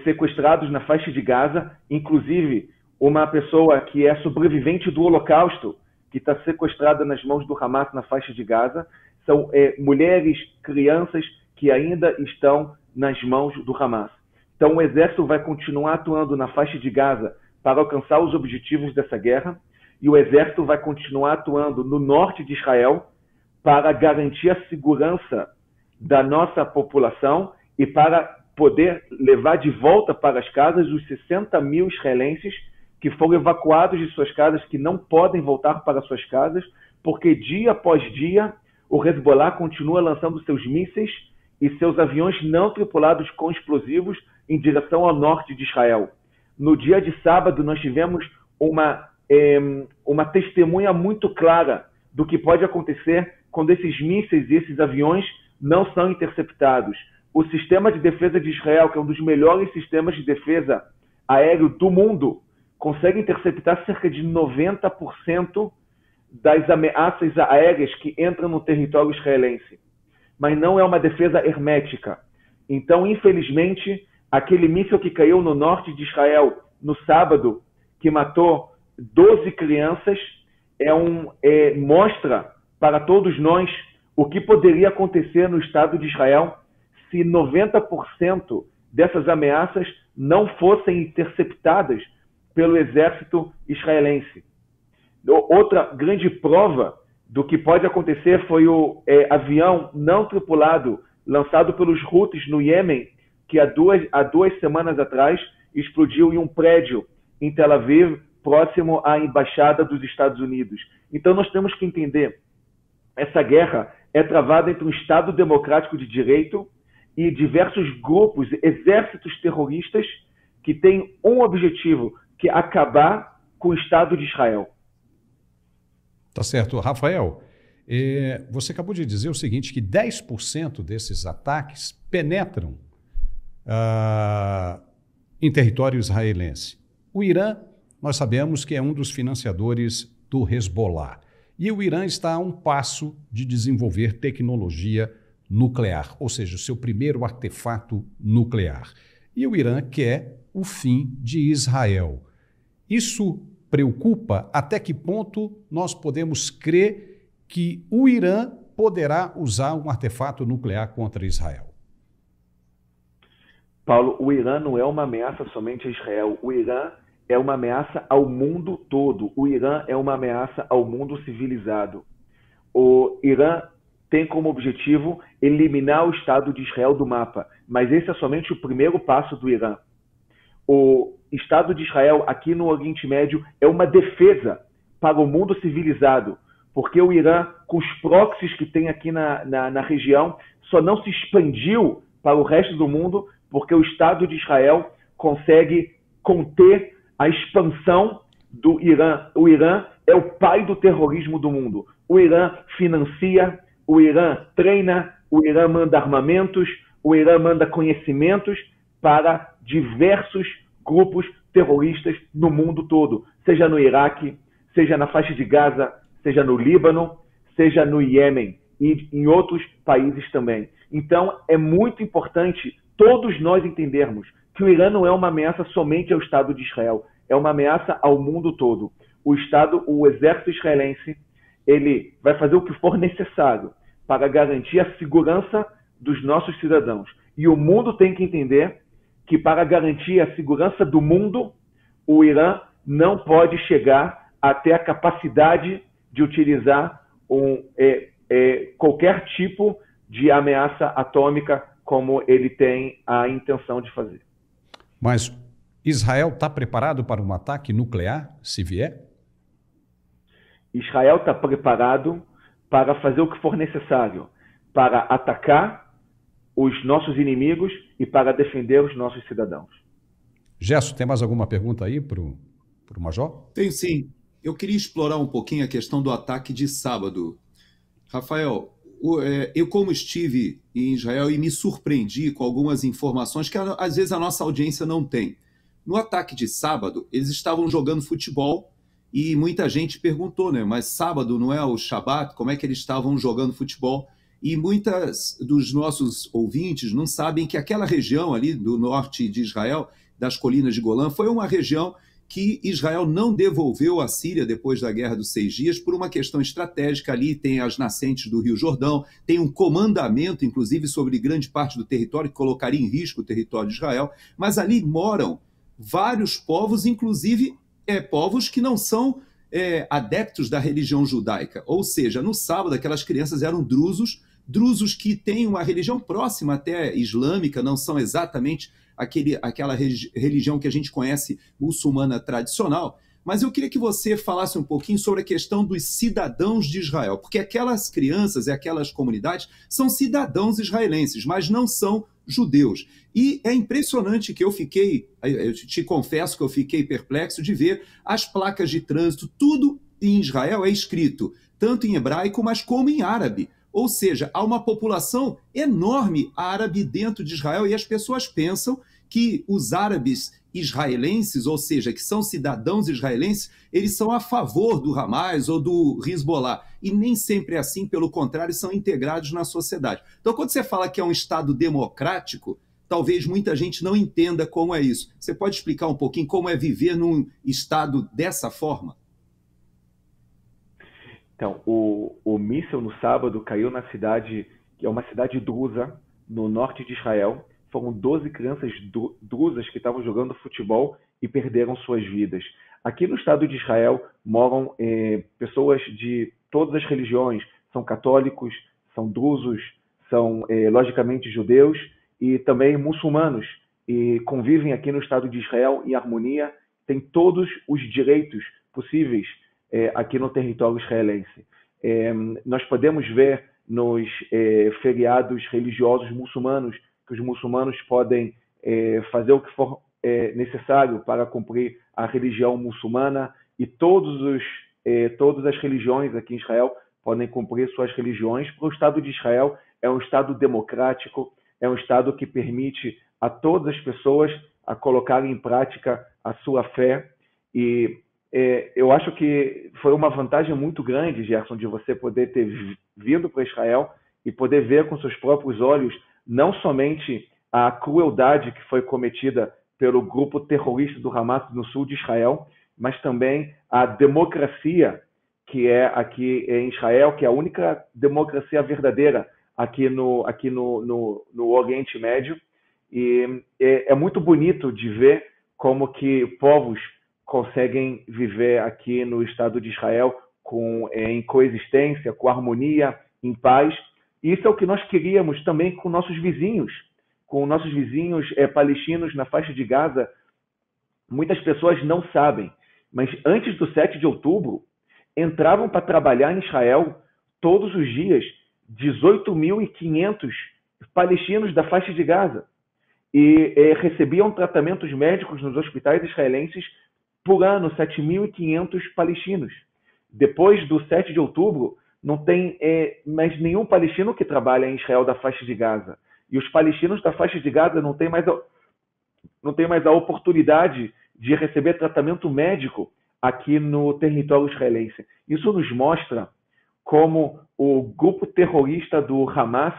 sequestrados na faixa de Gaza, inclusive uma pessoa que é sobrevivente do Holocausto, que está sequestrada nas mãos do Hamas na faixa de Gaza. São mulheres, crianças que ainda estão nas mãos do Hamas. Então o exército vai continuar atuando na faixa de Gaza para alcançar os objetivos dessa guerra, e o exército vai continuar atuando no norte de Israel para garantir a segurança da nossa população e para poder levar de volta para as casas os 60 mil israelenses que foram evacuados de suas casas, que não podem voltar para suas casas, porque dia após dia o Hezbollah continua lançando seus mísseis e seus aviões não tripulados com explosivos em direção ao norte de Israel. No dia de sábado, nós tivemos uma testemunha muito clara do que pode acontecer quando esses mísseis e esses aviões não são interceptados. O sistema de defesa de Israel, que é um dos melhores sistemas de defesa aéreo do mundo, consegue interceptar cerca de 90% das ameaças aéreas que entram no território israelense. Mas não é uma defesa hermética. Então, infelizmente, aquele míssil que caiu no norte de Israel no sábado, que matou 12 crianças, mostra para todos nós o que poderia acontecer no Estado de Israel se 90% dessas ameaças não fossem interceptadas pelo exército israelense. Outra grande prova do que pode acontecer foi o avião não tripulado lançado pelos Houthis no Iêmen, que há duas semanas atrás explodiu em um prédio em Tel Aviv, próximo à embaixada dos Estados Unidos. Então nós temos que entender, essa guerra é travada entre um Estado democrático de direito e diversos grupos, exércitos terroristas que têm um objetivo, que é acabar com o Estado de Israel. Tá certo. Rafael, você acabou de dizer o seguinte, que 10% desses ataques penetram em território israelense. O Irã, nós sabemos que é um dos financiadores do Hezbollah. E o Irã está a um passo de desenvolver tecnologia nuclear, ou seja, o seu primeiro artefato nuclear. E o Irã quer o fim de Israel. Isso preocupa? Até que ponto nós podemos crer que o Irã poderá usar um artefato nuclear contra Israel? Paulo, o Irã não é uma ameaça somente a Israel. O Irã é uma ameaça ao mundo todo. O Irã é uma ameaça ao mundo civilizado. O Irã tem como objetivo eliminar o Estado de Israel do mapa, mas esse é somente o primeiro passo do Irã. O Estado de Israel aqui no Oriente Médio é uma defesa para o mundo civilizado, porque o Irã, com os proxies que tem aqui na região, só não se expandiu para o resto do mundo porque o Estado de Israel consegue conter a expansão do Irã. O Irã é o pai do terrorismo do mundo. O Irã financia, o Irã treina, o Irã manda armamentos, o Irã manda conhecimentos para diversos grupos terroristas no mundo todo, seja no Iraque, seja na faixa de Gaza, seja no Líbano, seja no Iêmen e em outros países também. Então, é muito importante todos nós entendermos que o Irã não é uma ameaça somente ao Estado de Israel, é uma ameaça ao mundo todo. O exército israelense, ele vai fazer o que for necessário para garantir a segurança dos nossos cidadãos. E o mundo tem que entender que para garantir a segurança do mundo, o Irã não pode chegar até a capacidade de utilizar qualquer tipo de ameaça atômica como ele tem a intenção de fazer. Mas Israel está preparado para um ataque nuclear, se vier? Israel está preparado para fazer o que for necessário, para atacar os nossos inimigos e para defender os nossos cidadãos. Gerson, tem mais alguma pergunta aí para o Major? Tenho sim. Eu queria explorar um pouquinho a questão do ataque de sábado. Rafael, eu como estive em Israel e me surpreendi com algumas informações que às vezes a nossa audiência não tem. No ataque de sábado, eles estavam jogando futebol e muita gente perguntou, né? Mas sábado não é o Shabat? Como é que eles estavam jogando futebol? E muitas dos nossos ouvintes não sabem que aquela região ali do norte de Israel, das colinas de Golã, foi uma região que Israel não devolveu à Síria depois da Guerra dos 6 Dias por uma questão estratégica. Ali tem as nascentes do Rio Jordão, tem um comandamento, inclusive, sobre grande parte do território, que colocaria em risco o território de Israel, mas ali moram vários povos, inclusive povos que não são adeptos da religião judaica. Ou seja, no sábado aquelas crianças eram drusos que têm uma religião próxima até islâmica, não são exatamente aquela religião que a gente conhece muçulmana tradicional, mas eu queria que você falasse um pouquinho sobre a questão dos cidadãos de Israel, porque aquelas crianças e aquelas comunidades são cidadãos israelenses, mas não são judeus. E é impressionante que eu te confesso que eu fiquei perplexo de ver as placas de trânsito, tudo em Israel é escrito, tanto em hebraico, mas como em árabe. Ou seja, há uma população enorme árabe dentro de Israel e as pessoas pensam que os árabes israelenses, ou seja, que são cidadãos israelenses, eles são a favor do Hamas ou do Hezbollah. E nem sempre é assim, pelo contrário, são integrados na sociedade. Então, quando você fala que é um Estado democrático, talvez muita gente não entenda como é isso. Você pode explicar um pouquinho como é viver num Estado dessa forma? Então, o míssil no sábado caiu na cidade, que é uma cidade drusa, no norte de Israel. Foram 12 crianças drusas que estavam jogando futebol e perderam suas vidas. Aqui no Estado de Israel moram pessoas de todas as religiões. São católicos, são drusos, são, logicamente, judeus e também muçulmanos. E convivem aqui no Estado de Israel em harmonia, têm todos os direitos possíveis aqui no território israelense. Nós podemos ver nos feriados religiosos muçulmanos que os muçulmanos podem fazer o que for necessário para cumprir a religião muçulmana, e todas as religiões aqui em Israel podem cumprir suas religiões. Para o Estado de Israel é um Estado democrático, é um Estado que permite a todas as pessoas a colocarem em prática a sua fé. E eu acho que foi uma vantagem muito grande, Gerson, de você poder ter vindo para Israel e poder ver com seus próprios olhos não somente a crueldade que foi cometida pelo grupo terrorista do Hamas no sul de Israel, mas também a democracia que é aqui em Israel, que é a única democracia verdadeira aqui no Oriente Médio. E é muito bonito de ver como que povos conseguem viver aqui no Estado de Israel em coexistência, com harmonia, em paz. E isso é o que nós queríamos também com nossos vizinhos palestinos na faixa de Gaza. Muitas pessoas não sabem, mas antes do 7 de outubro, entravam para trabalhar em Israel todos os dias 18.500 palestinos da faixa de Gaza e recebiam tratamentos médicos nos hospitais israelenses por ano, 7.500 palestinos. Depois do 7 de outubro, não tem mais nenhum palestino que trabalha em Israel da faixa de Gaza. E os palestinos da faixa de Gaza não têm mais a oportunidade de receber tratamento médico aqui no território israelense. Isso nos mostra como o grupo terrorista do Hamas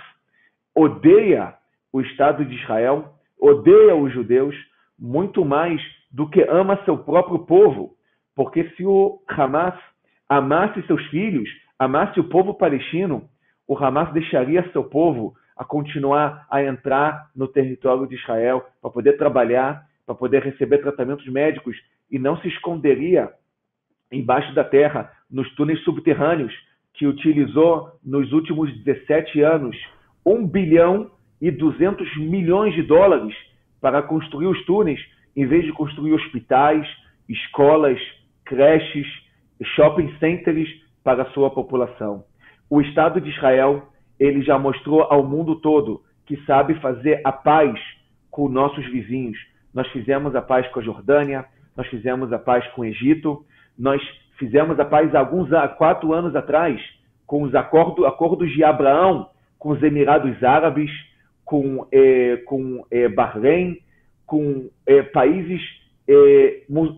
odeia o Estado de Israel, odeia os judeus, muito mais do que ama seu próprio povo. Porque se o Hamas amasse seus filhos, amasse o povo palestino, o Hamas deixaria seu povo a continuar a entrar no território de Israel para poder trabalhar, para poder receber tratamentos médicos, e não se esconderia embaixo da terra, nos túneis subterrâneos, que utilizou nos últimos 17 anos 1 bilhão e 200 milhões de dólares para construir os túneis, em vez de construir hospitais, escolas, creches, shopping centers para a sua população. O Estado de Israel, ele já mostrou ao mundo todo que sabe fazer a paz com nossos vizinhos. Nós fizemos a paz com a Jordânia, nós fizemos a paz com o Egito, nós fizemos a paz há 4 anos atrás com os acordos de Abraão, com os Emirados Árabes, com Bahrein, com países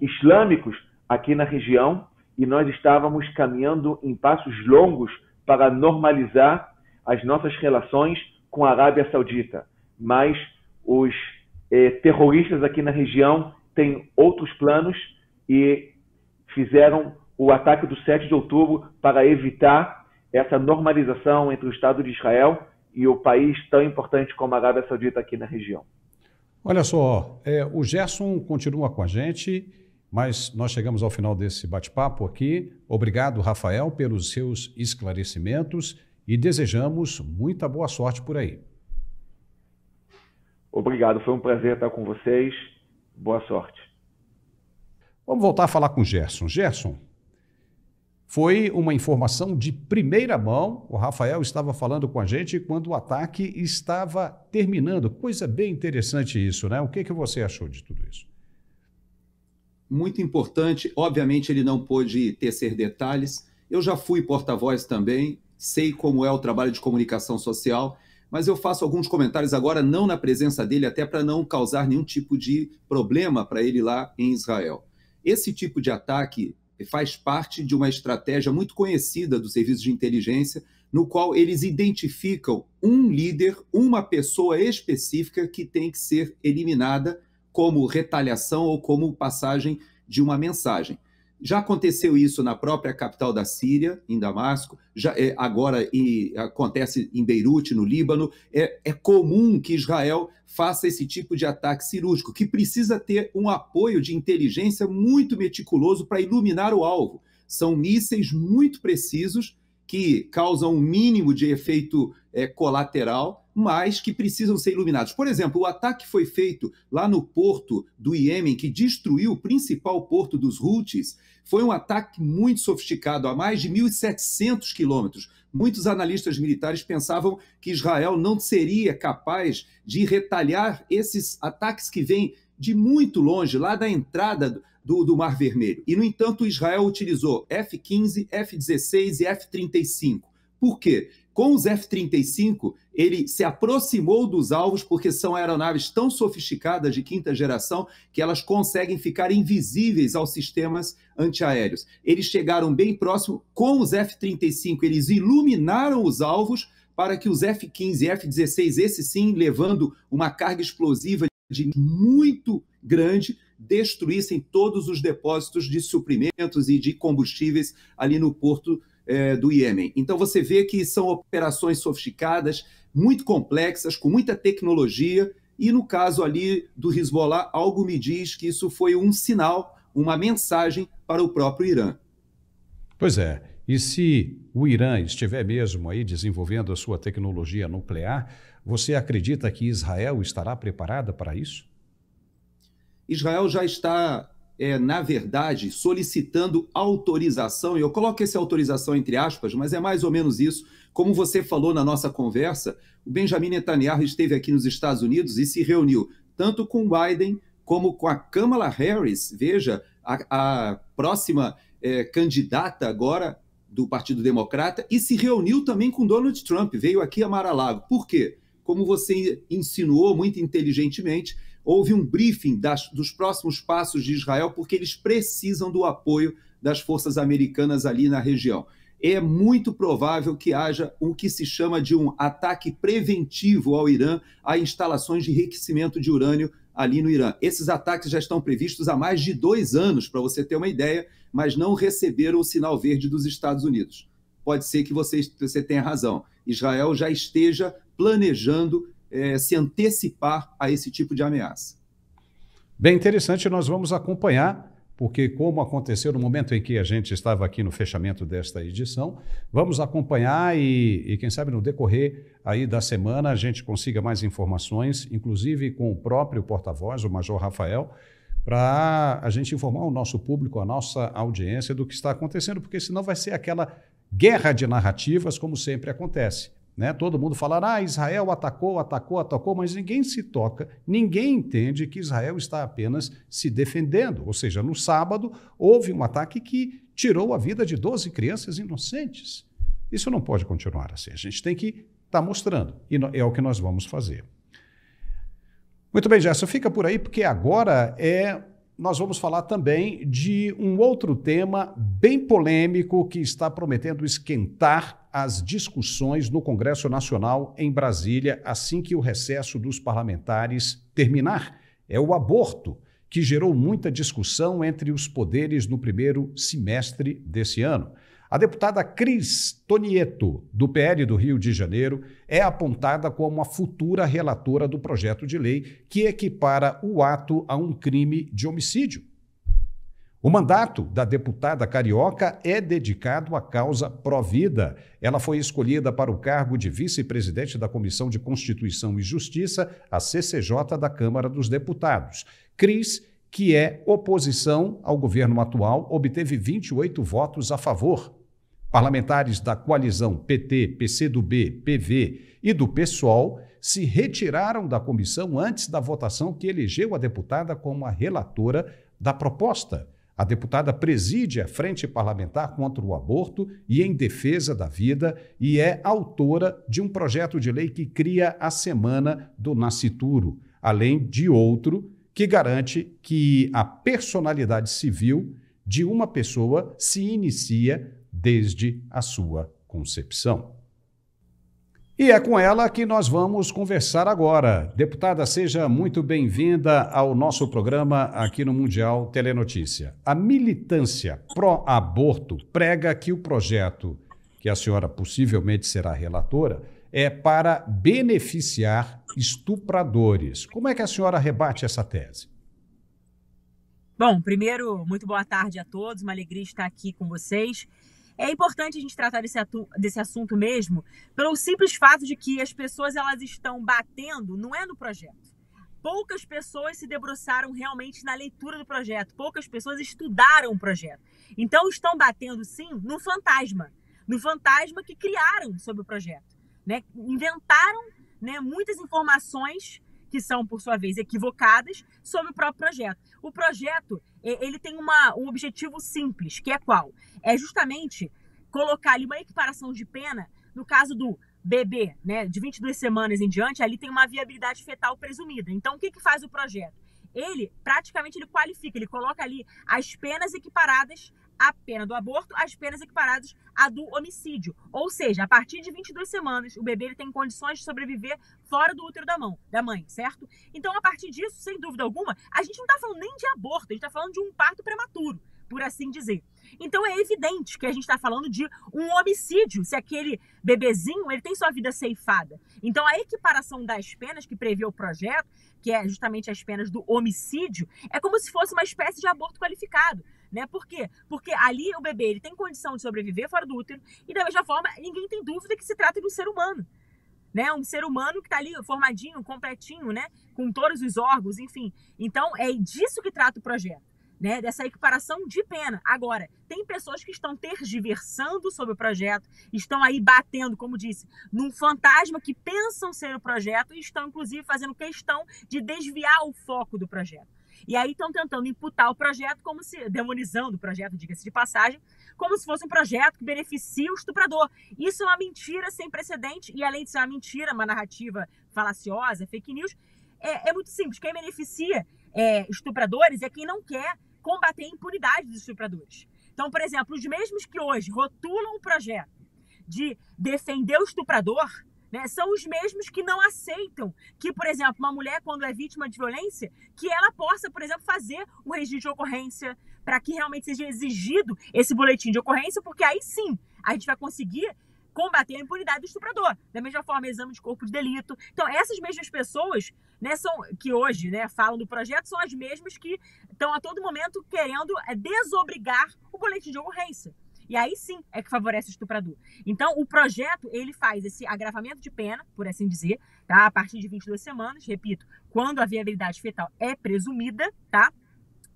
islâmicos aqui na região, e nós estávamos caminhando em passos longos para normalizar as nossas relações com a Arábia Saudita. Mas os terroristas aqui na região têm outros planos e fizeram o ataque do 7 de outubro para evitar essa normalização entre o Estado de Israel e o país tão importante como a Arábia Saudita aqui na região. Olha só, o Gerson continua com a gente, mas nós chegamos ao final desse bate-papo aqui. Obrigado, Rafael, pelos seus esclarecimentos e desejamos muita boa sorte por aí. Obrigado, foi um prazer estar com vocês. Boa sorte. Vamos voltar a falar com o Gerson. Gerson, foi uma informação de primeira mão. O Rafael estava falando com a gente quando o ataque estava terminando. Coisa bem interessante isso, né? O que você achou de tudo isso? Muito importante. Obviamente, ele não pôde tecer detalhes. Eu já fui porta-voz também, sei como é o trabalho de comunicação social, mas eu faço alguns comentários agora, não na presença dele, até para não causar nenhum tipo de problema para ele lá em Israel. Esse tipo de ataque faz parte de uma estratégia muito conhecida dos serviços de inteligência, no qual eles identificam um líder, uma pessoa específica que tem que ser eliminada como retaliação ou como passagem de uma mensagem. Já aconteceu isso na própria capital da Síria, em Damasco, agora acontece em Beirute, no Líbano. É comum que Israel faça esse tipo de ataque cirúrgico, que precisa ter um apoio de inteligência muito meticuloso para iluminar o alvo. São mísseis muito precisos que causam um mínimo de efeito colateral, mas que precisam ser iluminados. Por exemplo, o ataque foi feito lá no porto do Iêmen, que destruiu o principal porto dos Houthis. Foi um ataque muito sofisticado, a mais de 1.700 quilômetros. Muitos analistas militares pensavam que Israel não seria capaz de retalhar esses ataques que vêm de muito longe, lá da entrada do Mar Vermelho. E, no entanto, Israel utilizou F-15, F-16 e F-35. Por quê? Com os F-35, ele se aproximou dos alvos porque são aeronaves tão sofisticadas de quinta geração que elas conseguem ficar invisíveis aos sistemas antiaéreos. Eles chegaram bem próximo. Com os F-35, eles iluminaram os alvos para que os F-15 e F-16, esse sim, levando uma carga explosiva de muito grande, destruíssem todos os depósitos de suprimentos e de combustíveis ali no porto do Iêmen. Então você vê que são operações sofisticadas, muito complexas, com muita tecnologia, e no caso ali do Hezbollah, algo me diz que isso foi um sinal, uma mensagem para o próprio Irã. Pois é, e se o Irã estiver mesmo aí desenvolvendo a sua tecnologia nuclear, você acredita que Israel estará preparada para isso? Israel já está, na verdade, solicitando autorização, e eu coloco essa autorização entre aspas, mas é mais ou menos isso. Como você falou na nossa conversa, o Benjamin Netanyahu esteve aqui nos Estados Unidos e se reuniu tanto com Biden como com a Kamala Harris, veja, a próxima candidata agora do Partido Democrata, e se reuniu também com Donald Trump, veio aqui a Mar-a-Lago. Por quê? Como você insinuou muito inteligentemente, houve um briefing dos próximos passos de Israel, porque eles precisam do apoio das forças americanas ali na região. É muito provável que haja o que se chama de um ataque preventivo ao Irã, a instalações de enriquecimento de urânio ali no Irã. Esses ataques já estão previstos há mais de 2 anos, para você ter uma ideia, mas não receberam o sinal verde dos Estados Unidos. Pode ser que você tenha razão. Israel já esteja planejando se antecipar a esse tipo de ameaça. Bem interessante, nós vamos acompanhar, porque como aconteceu no momento em que a gente estava aqui no fechamento desta edição, vamos acompanhar e quem sabe no decorrer aí da semana a gente consiga mais informações, inclusive com o próprio porta-voz, o Major Rafael, para a gente informar o nosso público, a nossa audiência do que está acontecendo, porque senão vai ser aquela guerra de narrativas como sempre acontece. Né? Todo mundo fala, Israel atacou, mas ninguém se toca, ninguém entende que Israel está apenas se defendendo. Ou seja, no sábado houve um ataque que tirou a vida de 12 crianças inocentes. Isso não pode continuar assim. A gente tem que estar mostrando, e é o que nós vamos fazer. Muito bem, Gerson, fica por aí, porque agora nós vamos falar também de um outro tema bem polêmico que está prometendo esquentar as discussões no Congresso Nacional em Brasília assim que o recesso dos parlamentares terminar. É o aborto, que gerou muita discussão entre os poderes no primeiro semestre desse ano. A deputada Cris Tonieto, do PL do Rio de Janeiro, é apontada como a futura relatora do projeto de lei que equipara o ato a um crime de homicídio. O mandato da deputada carioca é dedicado à causa pró-vida. Ela foi escolhida para o cargo de vice-presidente da Comissão de Constituição e Justiça, a CCJ da Câmara dos Deputados. Cris, que é oposição ao governo atual, obteve 28 votos a favor. Parlamentares da coalizão PT, PCdoB, PV e do PSOL se retiraram da comissão antes da votação que elegeu a deputada como a relatora da proposta. A deputada preside a Frente Parlamentar contra o Aborto e em Defesa da Vida e é autora de um projeto de lei que cria a Semana do Nascituro, além de outro que garante que a personalidade civil de uma pessoa se inicia desde a sua concepção. E é com ela que nós vamos conversar agora. Deputada, seja muito bem-vinda ao nosso programa aqui no Mundial Telenotícia. A militância pró-aborto prega que o projeto, que a senhora possivelmente será relatora, é para beneficiar estupradores. Como é que a senhora rebate essa tese? Bom, primeiro, muito boa tarde a todos, uma alegria estar aqui com vocês. É importante a gente tratar desse assunto mesmo, pelo simples fato de que as pessoas elas estão batendo, não é no projeto. Poucas pessoas se debruçaram realmente na leitura do projeto, poucas pessoas estudaram o projeto. Então estão batendo sim no fantasma que criaram sobre o projeto, né? Inventaram, né, muitas informações que são, por sua vez, equivocadas sobre o próprio projeto. O projeto, ele tem um objetivo simples, que é qual? É justamente colocar ali uma equiparação de pena, no caso do bebê, né, de 22 semanas em diante, ali tem uma viabilidade fetal presumida. Então, o que faz o projeto? Ele, praticamente, ele qualifica, ele coloca ali as penas equiparadas à pena do aborto, as penas equiparadas à do homicídio. Ou seja, a partir de 22 semanas, o bebê ele tem condições de sobreviver fora do útero da mãe, certo? Então, a partir disso, sem dúvida alguma, a gente não está falando nem de aborto, a gente está falando de um parto prematuro, por assim dizer. Então, é evidente que a gente está falando de um homicídio, se aquele bebezinho ele tem sua vida ceifada. Então, a equiparação das penas que prevê o projeto, que é justamente as penas do homicídio, é como se fosse uma espécie de aborto qualificado. Né? Por quê? Porque ali o bebê ele tem condição de sobreviver fora do útero e, da mesma forma, ninguém tem dúvida que se trata de um ser humano. Né? Um ser humano que está ali formadinho, completinho, né? Com todos os órgãos, enfim. Então, é disso que trata o projeto. Né, dessa equiparação de pena. Agora, tem pessoas que estão tergiversando sobre o projeto, estão aí batendo, como disse, num fantasma que pensam ser o projeto e estão, inclusive, fazendo questão de desviar o foco do projeto. E aí estão tentando imputar o projeto como se, demonizando o projeto, diga-se de passagem, como se fosse um projeto que beneficia o estuprador. Isso é uma mentira sem precedente e, além de ser uma mentira, uma narrativa falaciosa, fake news, é muito simples. Quem beneficia estupradores é quem não quer combater a impunidade dos estupradores. Então, por exemplo, os mesmos que hoje rotulam o projeto de defender o estuprador, né, são os mesmos que não aceitam que, por exemplo, uma mulher, quando é vítima de violência, que ela possa, por exemplo, fazer um registro de ocorrência para que realmente seja exigido esse boletim de ocorrência, porque aí sim a gente vai conseguir combater a impunidade do estuprador. Da mesma forma, exame de corpo de delito. Então, essas mesmas pessoas, né, que hoje, né, falam do projeto, são as mesmas que estão a todo momento querendo desobrigar o boletim de ocorrência. E aí sim é que favorece o estuprador. Então, o projeto, ele faz esse agravamento de pena, por assim dizer, tá? A partir de 22 semanas, repito, quando a viabilidade fetal é presumida, tá?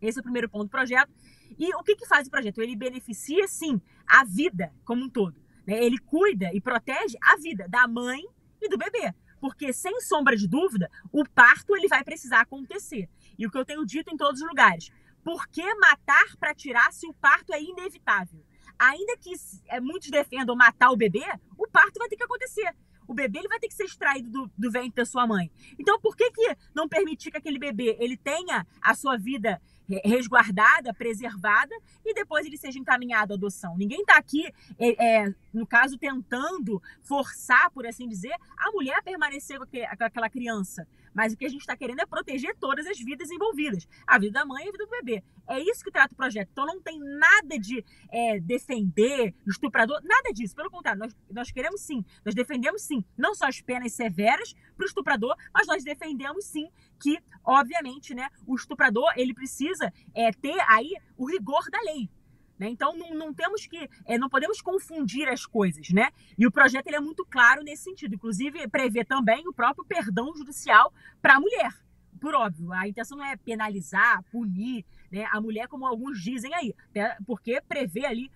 Esse é o primeiro ponto do projeto. E o que faz o projeto? Ele beneficia, sim, a vida como um todo. Ele cuida e protege a vida da mãe e do bebê. Porque, sem sombra de dúvida, o parto ele vai precisar acontecer. E o que eu tenho dito em todos os lugares, por que matar para tirar se o parto é inevitável? Ainda que muitos defendam matar o bebê, o parto vai ter que acontecer. O bebê ele vai ter que ser extraído do ventre da sua mãe. Então, por que não permitir que aquele bebê ele tenha a sua vida resguardada, preservada, e depois ele seja encaminhado à adoção? Ninguém está aqui, no caso, tentando forçar, por assim dizer, a mulher a permanecer com aquela criança. Mas o que a gente está querendo é proteger todas as vidas envolvidas. A vida da mãe e a vida do bebê. É isso que trata o projeto. Então não tem nada de defender estuprador, nada disso. Pelo contrário, nós queremos sim, nós defendemos sim, não só as penas severas para o estuprador, mas nós defendemos sim que, obviamente, né, o estuprador ele precisa ter aí o rigor da lei. Né? Então não temos que, não podemos confundir as coisas, né? E o projeto ele é muito claro nesse sentido, inclusive prevê também o próprio perdão judicial para a mulher. Por óbvio, a intenção não é penalizar, punir, né, a mulher como alguns dizem aí, porque prevê ali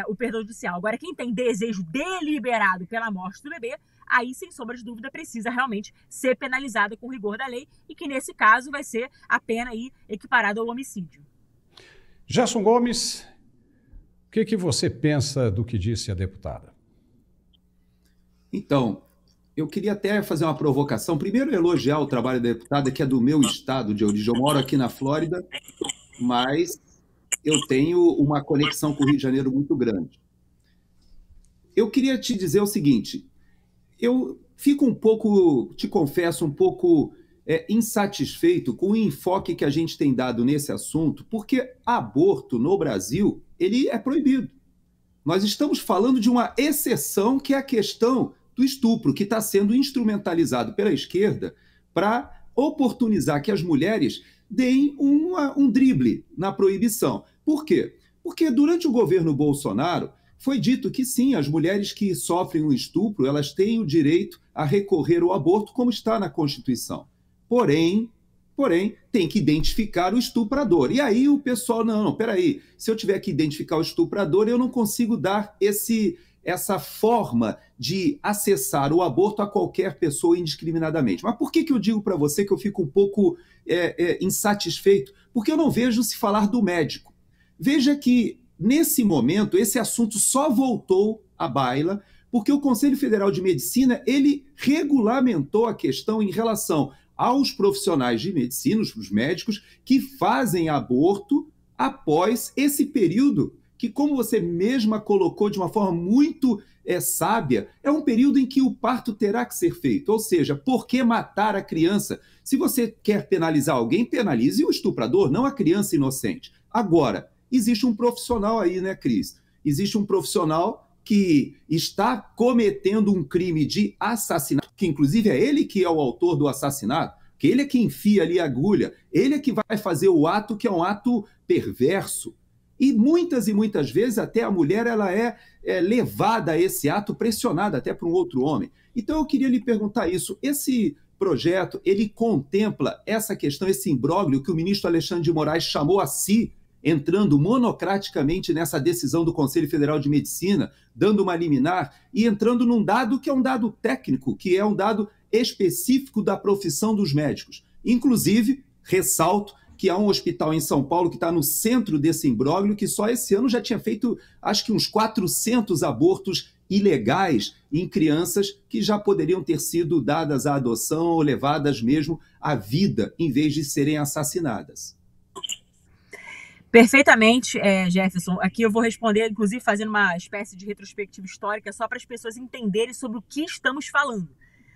o perdão judicial. Agora, quem tem desejo deliberado pela morte do bebê, aí, sem sombra de dúvida, precisa realmente ser penalizada com rigor da lei e que, nesse caso, vai ser a pena aí equiparada ao homicídio. Gerson Gomes, o que você pensa do que disse a deputada? Então, eu queria até fazer uma provocação. Primeiro, elogiar o trabalho da deputada, que é do meu estado de origem. Eu moro aqui na Flórida, mas eu tenho uma conexão com o Rio de Janeiro muito grande. Eu queria te dizer o seguinte, eu fico um pouco, te confesso, um pouco insatisfeito com o enfoque que a gente tem dado nesse assunto, porque aborto no Brasil, ele é proibido. Nós estamos falando de uma exceção, que é a questão do estupro, que está sendo instrumentalizado pela esquerda para oportunizar que as mulheres deem um drible na proibição. Por quê? Porque durante o governo Bolsonaro foi dito que sim, as mulheres que sofrem um estupro, elas têm o direito a recorrer ao aborto, como está na Constituição. Porém, tem que identificar o estuprador. E aí o pessoal, não, peraí, se eu tiver que identificar o estuprador, eu não consigo dar essa forma de acessar o aborto a qualquer pessoa indiscriminadamente. Mas por que eu digo para você que eu fico um pouco insatisfeito? Porque eu não vejo se falar do médico. Veja que, nesse momento, esse assunto só voltou à baila porque o Conselho Federal de Medicina, ele regulamentou a questão em relação aos profissionais de medicina, os médicos, que fazem aborto após esse período, que, como você mesma colocou de uma forma muito sábia, é um período em que o parto terá que ser feito. Ou seja, por que matar a criança? Se você quer penalizar alguém, penalize o estuprador, não a criança inocente. Agora, existe um profissional aí, né, Cris? Existe um profissional que está cometendo um crime de assassinato, que inclusive é ele que é o autor do assassinato, que ele é que enfia ali a agulha, ele é que vai fazer o ato que é um ato perverso. E muitas vezes até a mulher ela é levada a esse ato, pressionada até por um outro homem. Então eu queria lhe perguntar isso, esse projeto, ele contempla essa questão, esse imbróglio que o ministro Alexandre de Moraes chamou a si, entrando monocraticamente nessa decisão do Conselho Federal de Medicina, dando uma liminar e entrando num dado que é um dado técnico, que é um dado específico da profissão dos médicos. Inclusive, ressalto que há um hospital em São Paulo que está no centro desse imbróglio, que só esse ano já tinha feito, acho que uns 400 abortos ilegais em crianças que já poderiam ter sido dadas à adoção ou levadas mesmo à vida, em vez de serem assassinadas. Perfeitamente, Jefferson. Aqui eu vou responder, inclusive, fazendo uma espécie de retrospectiva histórica, só para as pessoas entenderem sobre o que estamos falando.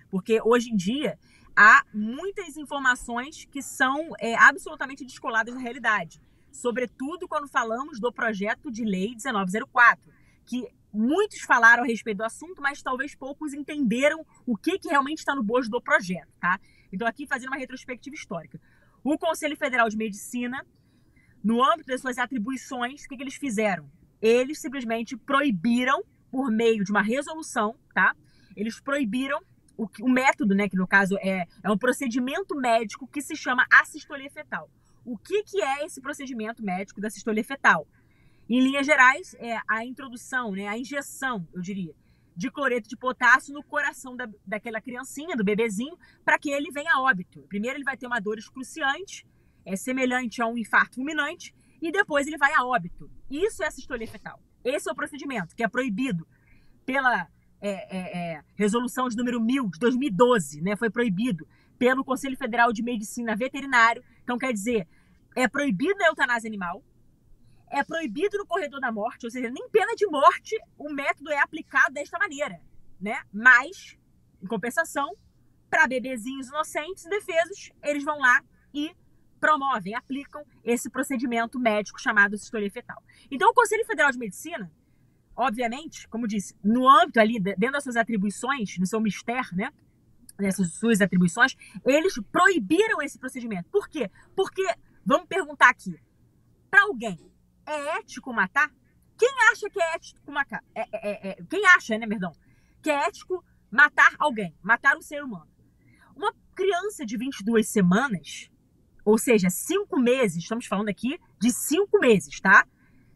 Porque, hoje em dia, há muitas informações que são absolutamente descoladas da realidade. Sobretudo quando falamos do projeto de lei 1904, que muitos falaram a respeito do assunto, mas talvez poucos entenderam o que realmente está no bojo do projeto, tá? Então, aqui fazendo uma retrospectiva histórica. O Conselho Federal de Medicina, no âmbito das suas atribuições, o que eles fizeram? Eles simplesmente proibiram, por meio de uma resolução, tá? Eles proibiram o método, né, que no caso é um procedimento médico que se chama assistolia fetal. O que é esse procedimento médico da assistolia fetal? Em linhas gerais, é a introdução, né, a injeção, eu diria, de cloreto de potássio no coração daquela criancinha, do bebezinho, para que ele venha a óbito. Primeiro ele vai ter uma dor excruciante, semelhante a um infarto fulminante, e depois ele vai a óbito. Isso é assistolia fetal. Esse é o procedimento que é proibido pela resolução de número 1000 de 2012, né? Foi proibido pelo Conselho Federal de Medicina Veterinário. Então, quer dizer, é proibido a eutanásia animal, é proibido no corredor da morte, ou seja, nem pena de morte o método é aplicado desta maneira, né? Mas, em compensação, para bebezinhos inocentes, indefesos, eles vão lá e promovem, aplicam esse procedimento médico chamado assistolia fetal. Então, o Conselho Federal de Medicina, obviamente, como disse, no âmbito ali, dentro das suas atribuições, no seu mistério, né, nessas suas atribuições, eles proibiram esse procedimento. Por quê? Porque, vamos perguntar aqui, para alguém, é ético matar? Quem acha que é ético matar? Quem acha, né, perdão, que é ético matar alguém, matar um ser humano? Uma criança de 22 semanas, ou seja, 5 meses, estamos falando aqui de 5 meses, tá?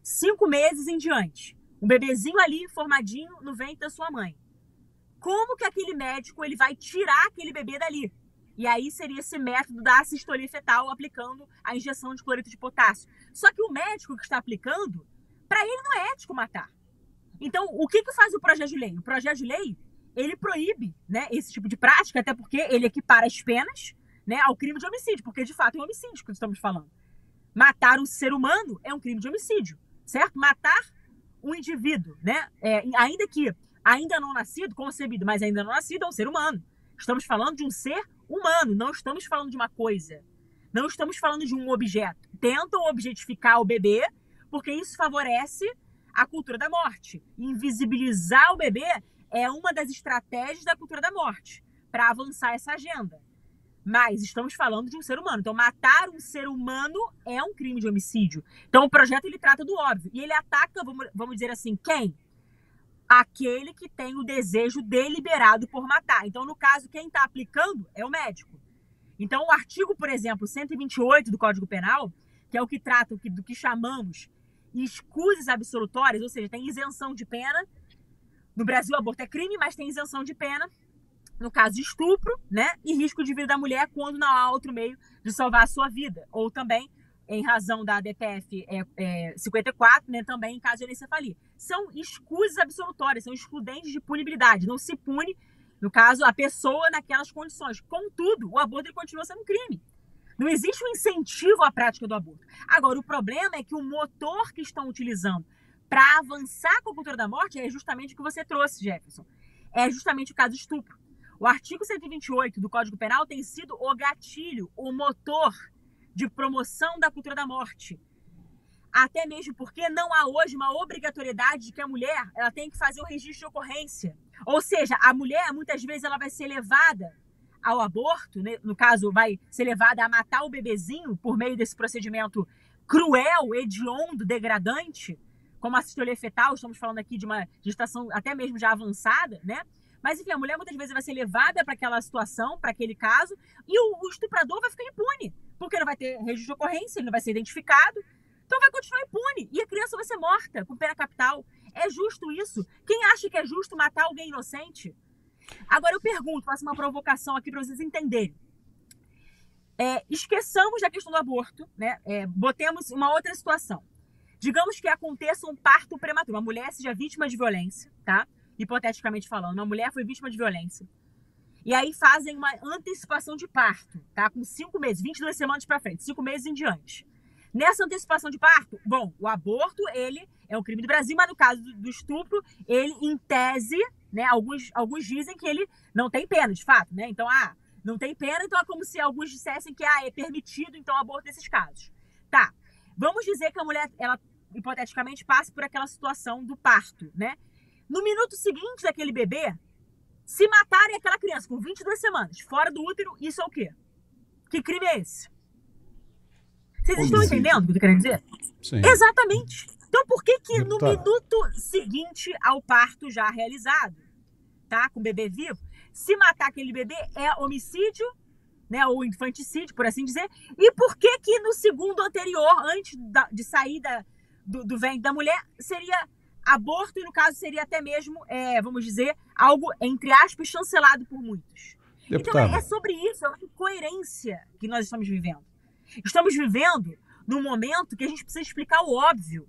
5 meses em diante. Um bebezinho ali formadinho no ventre da sua mãe. Como que aquele médico ele vai tirar aquele bebê dali? E aí seria esse método da assistolia fetal aplicando a injeção de cloreto de potássio. Só que o médico que está aplicando, para ele não é ético matar. Então, o que faz o projeto de lei? O projeto de lei, ele proíbe, né, esse tipo de prática, até porque ele equipara as penas, né, ao crime de homicídio, porque de fato é um homicídio que estamos falando. Matar um ser humano é um crime de homicídio, certo? Matar um indivíduo, né, ainda que ainda não nascido, concebido, mas ainda não nascido, é um ser humano. Estamos falando de um ser humano, não estamos falando de uma coisa. Não estamos falando de um objeto. Tentam objetificar o bebê, porque isso favorece a cultura da morte. Invisibilizar o bebê é uma das estratégias da cultura da morte, para avançar essa agenda. Mas estamos falando de um ser humano. Então, matar um ser humano é um crime de homicídio. Então, o projeto ele trata do óbvio. E ele ataca, vamos dizer assim, quem? Aquele que tem o desejo deliberado por matar. Então, no caso, quem está aplicando é o médico. Então, o artigo, por exemplo, 128 do Código Penal, que é o que trata do que chamamos escusas absolutórias, ou seja, tem isenção de pena. No Brasil, o aborto é crime, mas tem isenção de pena. No caso de estupro, né? E risco de vida da mulher quando não há outro meio de salvar a sua vida. Ou também, em razão da DPF 54, né? Também em caso de anencefalia. São escusas absolutórias, são excludentes de punibilidade. Não se pune, no caso, a pessoa naquelas condições. Contudo, o aborto ele continua sendo um crime. Não existe um incentivo à prática do aborto. Agora, o problema é que o motor que estão utilizando para avançar com a cultura da morte é justamente o que você trouxe, Jefferson. É justamente o caso do estupro. O artigo 128 do Código Penal tem sido o gatilho, o motor de promoção da cultura da morte. Até mesmo porque não há hoje uma obrigatoriedade de que a mulher ela tem que fazer o registro de ocorrência. Ou seja, a mulher, muitas vezes, ela vai ser levada ao aborto, né? No caso, vai ser levada a matar o bebezinho por meio desse procedimento cruel, hediondo, degradante, como a cistolia fetal. Estamos falando aqui de uma gestação até mesmo já avançada, né? Mas, enfim, a mulher muitas vezes vai ser levada para aquela situação, para aquele caso, e o estuprador vai ficar impune, porque não vai ter registro de ocorrência, ele não vai ser identificado, então vai continuar impune, e a criança vai ser morta com pena capital. É justo isso? Quem acha que é justo matar alguém inocente? Agora eu pergunto, faço uma provocação aqui para vocês entenderem. Esqueçamos da questão do aborto, né? Botemos uma outra situação. Digamos que aconteça um parto prematuro, a mulher seja vítima de violência, tá? Hipoteticamente falando, uma mulher foi vítima de violência. E aí fazem uma antecipação de parto, tá? Com 5 meses, 22 semanas para frente, 5 meses em diante. Nessa antecipação de parto, bom, o aborto, ele é um crime do Brasil, mas no caso do estupro, ele, em tese, né, alguns dizem que ele não tem pena, de fato, né? Então, não tem pena, então é como se alguns dissessem que, é permitido, então, o aborto nesses casos. Tá, vamos dizer que a mulher, ela, hipoteticamente, passe por aquela situação do parto, né? No minuto seguinte daquele bebê, se matarem aquela criança com 22 semanas, fora do útero, isso é o quê? Que crime é esse? Vocês estão entendendo o que eu tô querendo dizer? Sim. Exatamente. Então, por que no Deputada, minuto seguinte ao parto já realizado, tá, com o bebê vivo, se matar aquele bebê é homicídio, né, ou infanticídio, por assim dizer, e por que no segundo anterior, antes de sair do ventre da mulher, seria aborto, e no caso seria até mesmo, vamos dizer, algo, entre aspas, chancelado por muitos. deputada, Então é sobre isso, é uma incoerência que nós estamos vivendo. Estamos vivendo num momento que a gente precisa explicar o óbvio.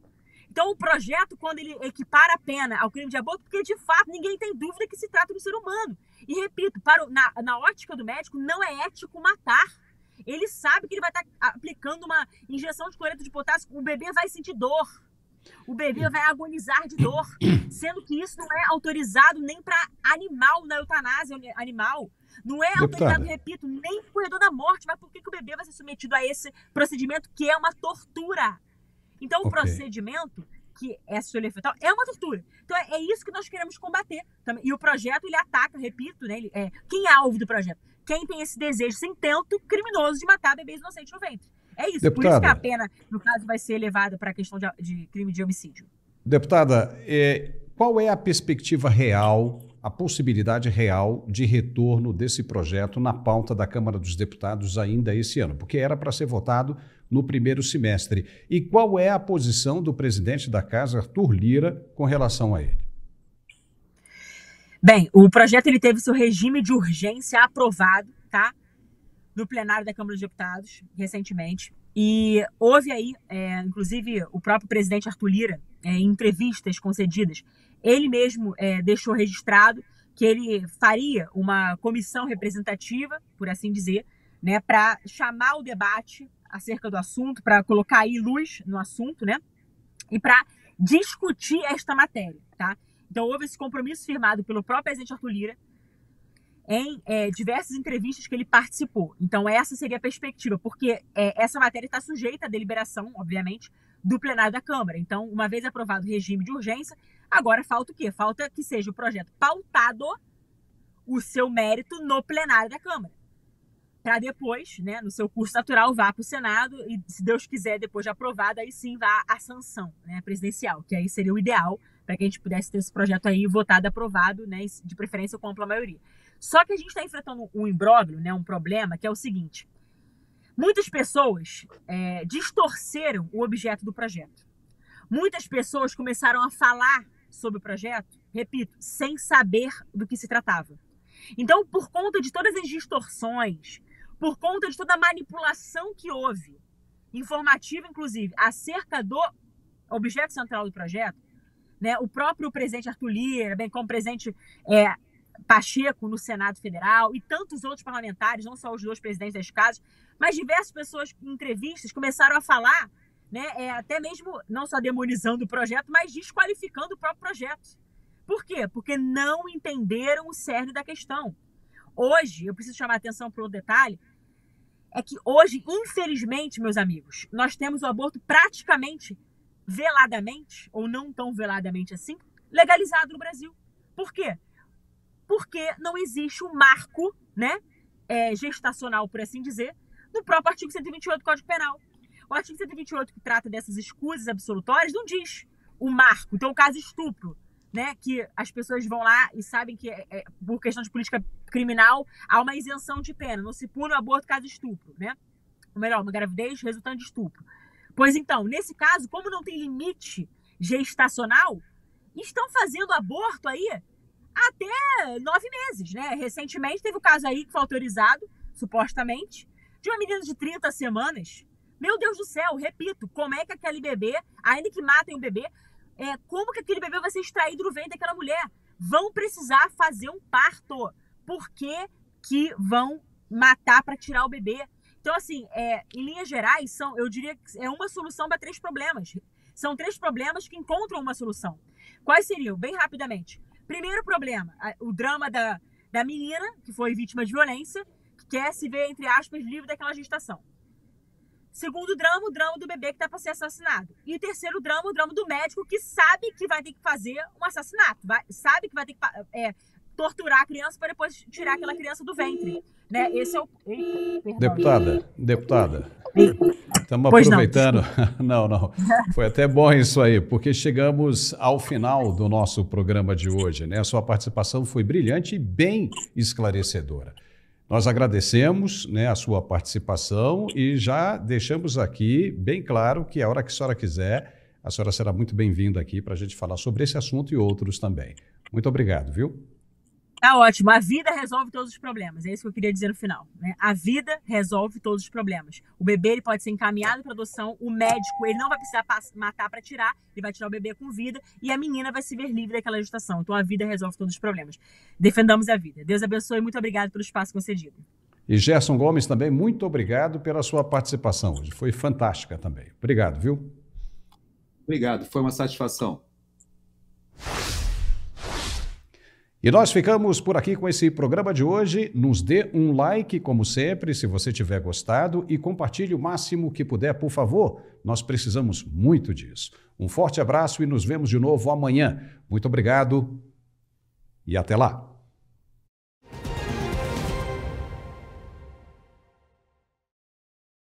Então o projeto, quando ele equipara a pena ao crime de aborto, porque de fato ninguém tem dúvida que se trata de um ser humano. E repito, na ótica do médico, não é ético matar. Ele sabe que ele vai estar aplicando uma injeção de cloreto de potássio, o bebê vai sentir dor. O bebê vai agonizar de dor, sendo que isso não é autorizado nem para animal, na eutanásia animal. Não é autorizado, repito, nem no corredor da morte. Mas por que o bebê vai ser submetido a esse procedimento que é uma tortura? Então, o procedimento, que é a cistolia fetal, é uma tortura. Então, é isso que nós queremos combater. E o projeto, ele ataca, repito, né, quem é alvo do projeto? Quem tem esse desejo, esse intento criminoso de matar bebês inocentes no ventre. É isso, por isso que a pena, no caso, vai ser elevada para a questão de crime de homicídio. Deputada, qual é a perspectiva real, a possibilidade real de retorno desse projeto na pauta da Câmara dos Deputados ainda esse ano? Porque era para ser votado no primeiro semestre. E qual é a posição do presidente da Casa, Arthur Lira, com relação a ele? Bem, o projeto ele teve seu regime de urgência aprovado, tá? No plenário da Câmara dos Deputados, recentemente. E houve aí, inclusive, o próprio presidente Arthur Lira, em entrevistas concedidas, ele mesmo deixou registrado que ele faria uma comissão representativa, por assim dizer, né, para chamar o debate acerca do assunto, para colocar aí luz no assunto, né, e para discutir esta matéria, tá? Então, houve esse compromisso firmado pelo próprio presidente Arthur Lira em diversas entrevistas que ele participou. Então, essa seria a perspectiva, porque essa matéria está sujeita à deliberação, obviamente, do plenário da Câmara. Então, uma vez aprovado o regime de urgência, agora falta o quê? Falta que seja o projeto pautado, o seu mérito, no plenário da Câmara. Para depois, né, no seu curso natural, vá para o Senado e, se Deus quiser, depois de aprovado, aí sim vá à sanção, né, presidencial, que aí seria o ideal para que a gente pudesse ter esse projeto aí votado, aprovado, né, de preferência com ampla maioria. Só que a gente está enfrentando um imbróglio, né, um problema, que é o seguinte: muitas pessoas distorceram o objeto do projeto. Muitas pessoas começaram a falar sobre o projeto, repito, sem saber do que se tratava. Então, por conta de todas as distorções, por conta de toda a manipulação que houve, informativa inclusive, acerca do objeto central do projeto, né, o próprio presidente Arthur Lira, bem como o presidente Pacheco no Senado Federal e tantos outros parlamentares, não só os 2 presidentes das casas, mas diversas pessoas em entrevistas começaram a falar, né, até mesmo não só demonizando o projeto, mas desqualificando o próprio projeto. Por quê? Porque não entenderam o cerne da questão. Hoje, eu preciso chamar a atenção para um detalhe, é que hoje, infelizmente, meus amigos, nós temos o aborto praticamente veladamente, ou não tão veladamente assim, legalizado no Brasil. Por quê? Porque não existe um marco, né, gestacional, por assim dizer, no próprio artigo 128 do Código Penal. O artigo 128, que trata dessas escusas absolutórias, não diz o marco. Então, o caso estupro, né, que as pessoas vão lá e sabem que, por questão de política criminal, há uma isenção de pena. Não se pune o aborto caso estupro, né? Ou melhor, uma gravidez resultante de estupro. Pois então, nesse caso, como não tem limite gestacional, estão fazendo aborto aí até 9 meses, né? Recentemente teve o caso aí que foi autorizado, supostamente, de uma menina de 30 semanas. Meu Deus do céu, repito, como é que aquele bebê, ainda que matem o bebê, como que aquele bebê vai ser extraído do ventre daquela mulher? Vão precisar fazer um parto. Por que vão matar para tirar o bebê? Então, assim, em linhas gerais, eu diria que é uma solução para 3 problemas. São 3 problemas que encontram uma solução. Quais seriam? Bem rapidamente. Primeiro problema, o drama da menina, que foi vítima de violência, que quer se ver, entre aspas, livre daquela gestação. Segundo drama, o drama do bebê que está para ser assassinado. E o terceiro drama, o drama do médico que sabe que vai ter que fazer um assassinato. Sabe que vai ter que torturar a criança para depois tirar aquela criança do ventre. Né? Esse é o... Eita, Deputada. Estamos aproveitando. Não. Foi até bom isso aí, porque chegamos ao final do nosso programa de hoje, né? A sua participação foi brilhante e bem esclarecedora. Nós agradecemos, né, a sua participação e já deixamos aqui bem claro que a hora que a senhora quiser, a senhora será muito bem-vinda aqui para a gente falar sobre esse assunto e outros também. Muito obrigado, viu? Tá ótimo. A vida resolve todos os problemas. É isso que eu queria dizer no final, né? A vida resolve todos os problemas. O bebê ele pode ser encaminhado para adoção, o médico ele não vai precisar matar para tirar, ele vai tirar o bebê com vida e a menina vai se ver livre daquela gestação. Então a vida resolve todos os problemas. Defendamos a vida. Deus abençoe e muito obrigado pelo espaço concedido. E Gerson Gomes também, muito obrigado pela sua participação hoje. Foi fantástica também. Obrigado, viu? Obrigado, foi uma satisfação. E nós ficamos por aqui com esse programa de hoje. Nos dê um like, como sempre, se você tiver gostado, e compartilhe o máximo que puder, por favor. Nós precisamos muito disso. Um forte abraço e nos vemos de novo amanhã. Muito obrigado e até lá.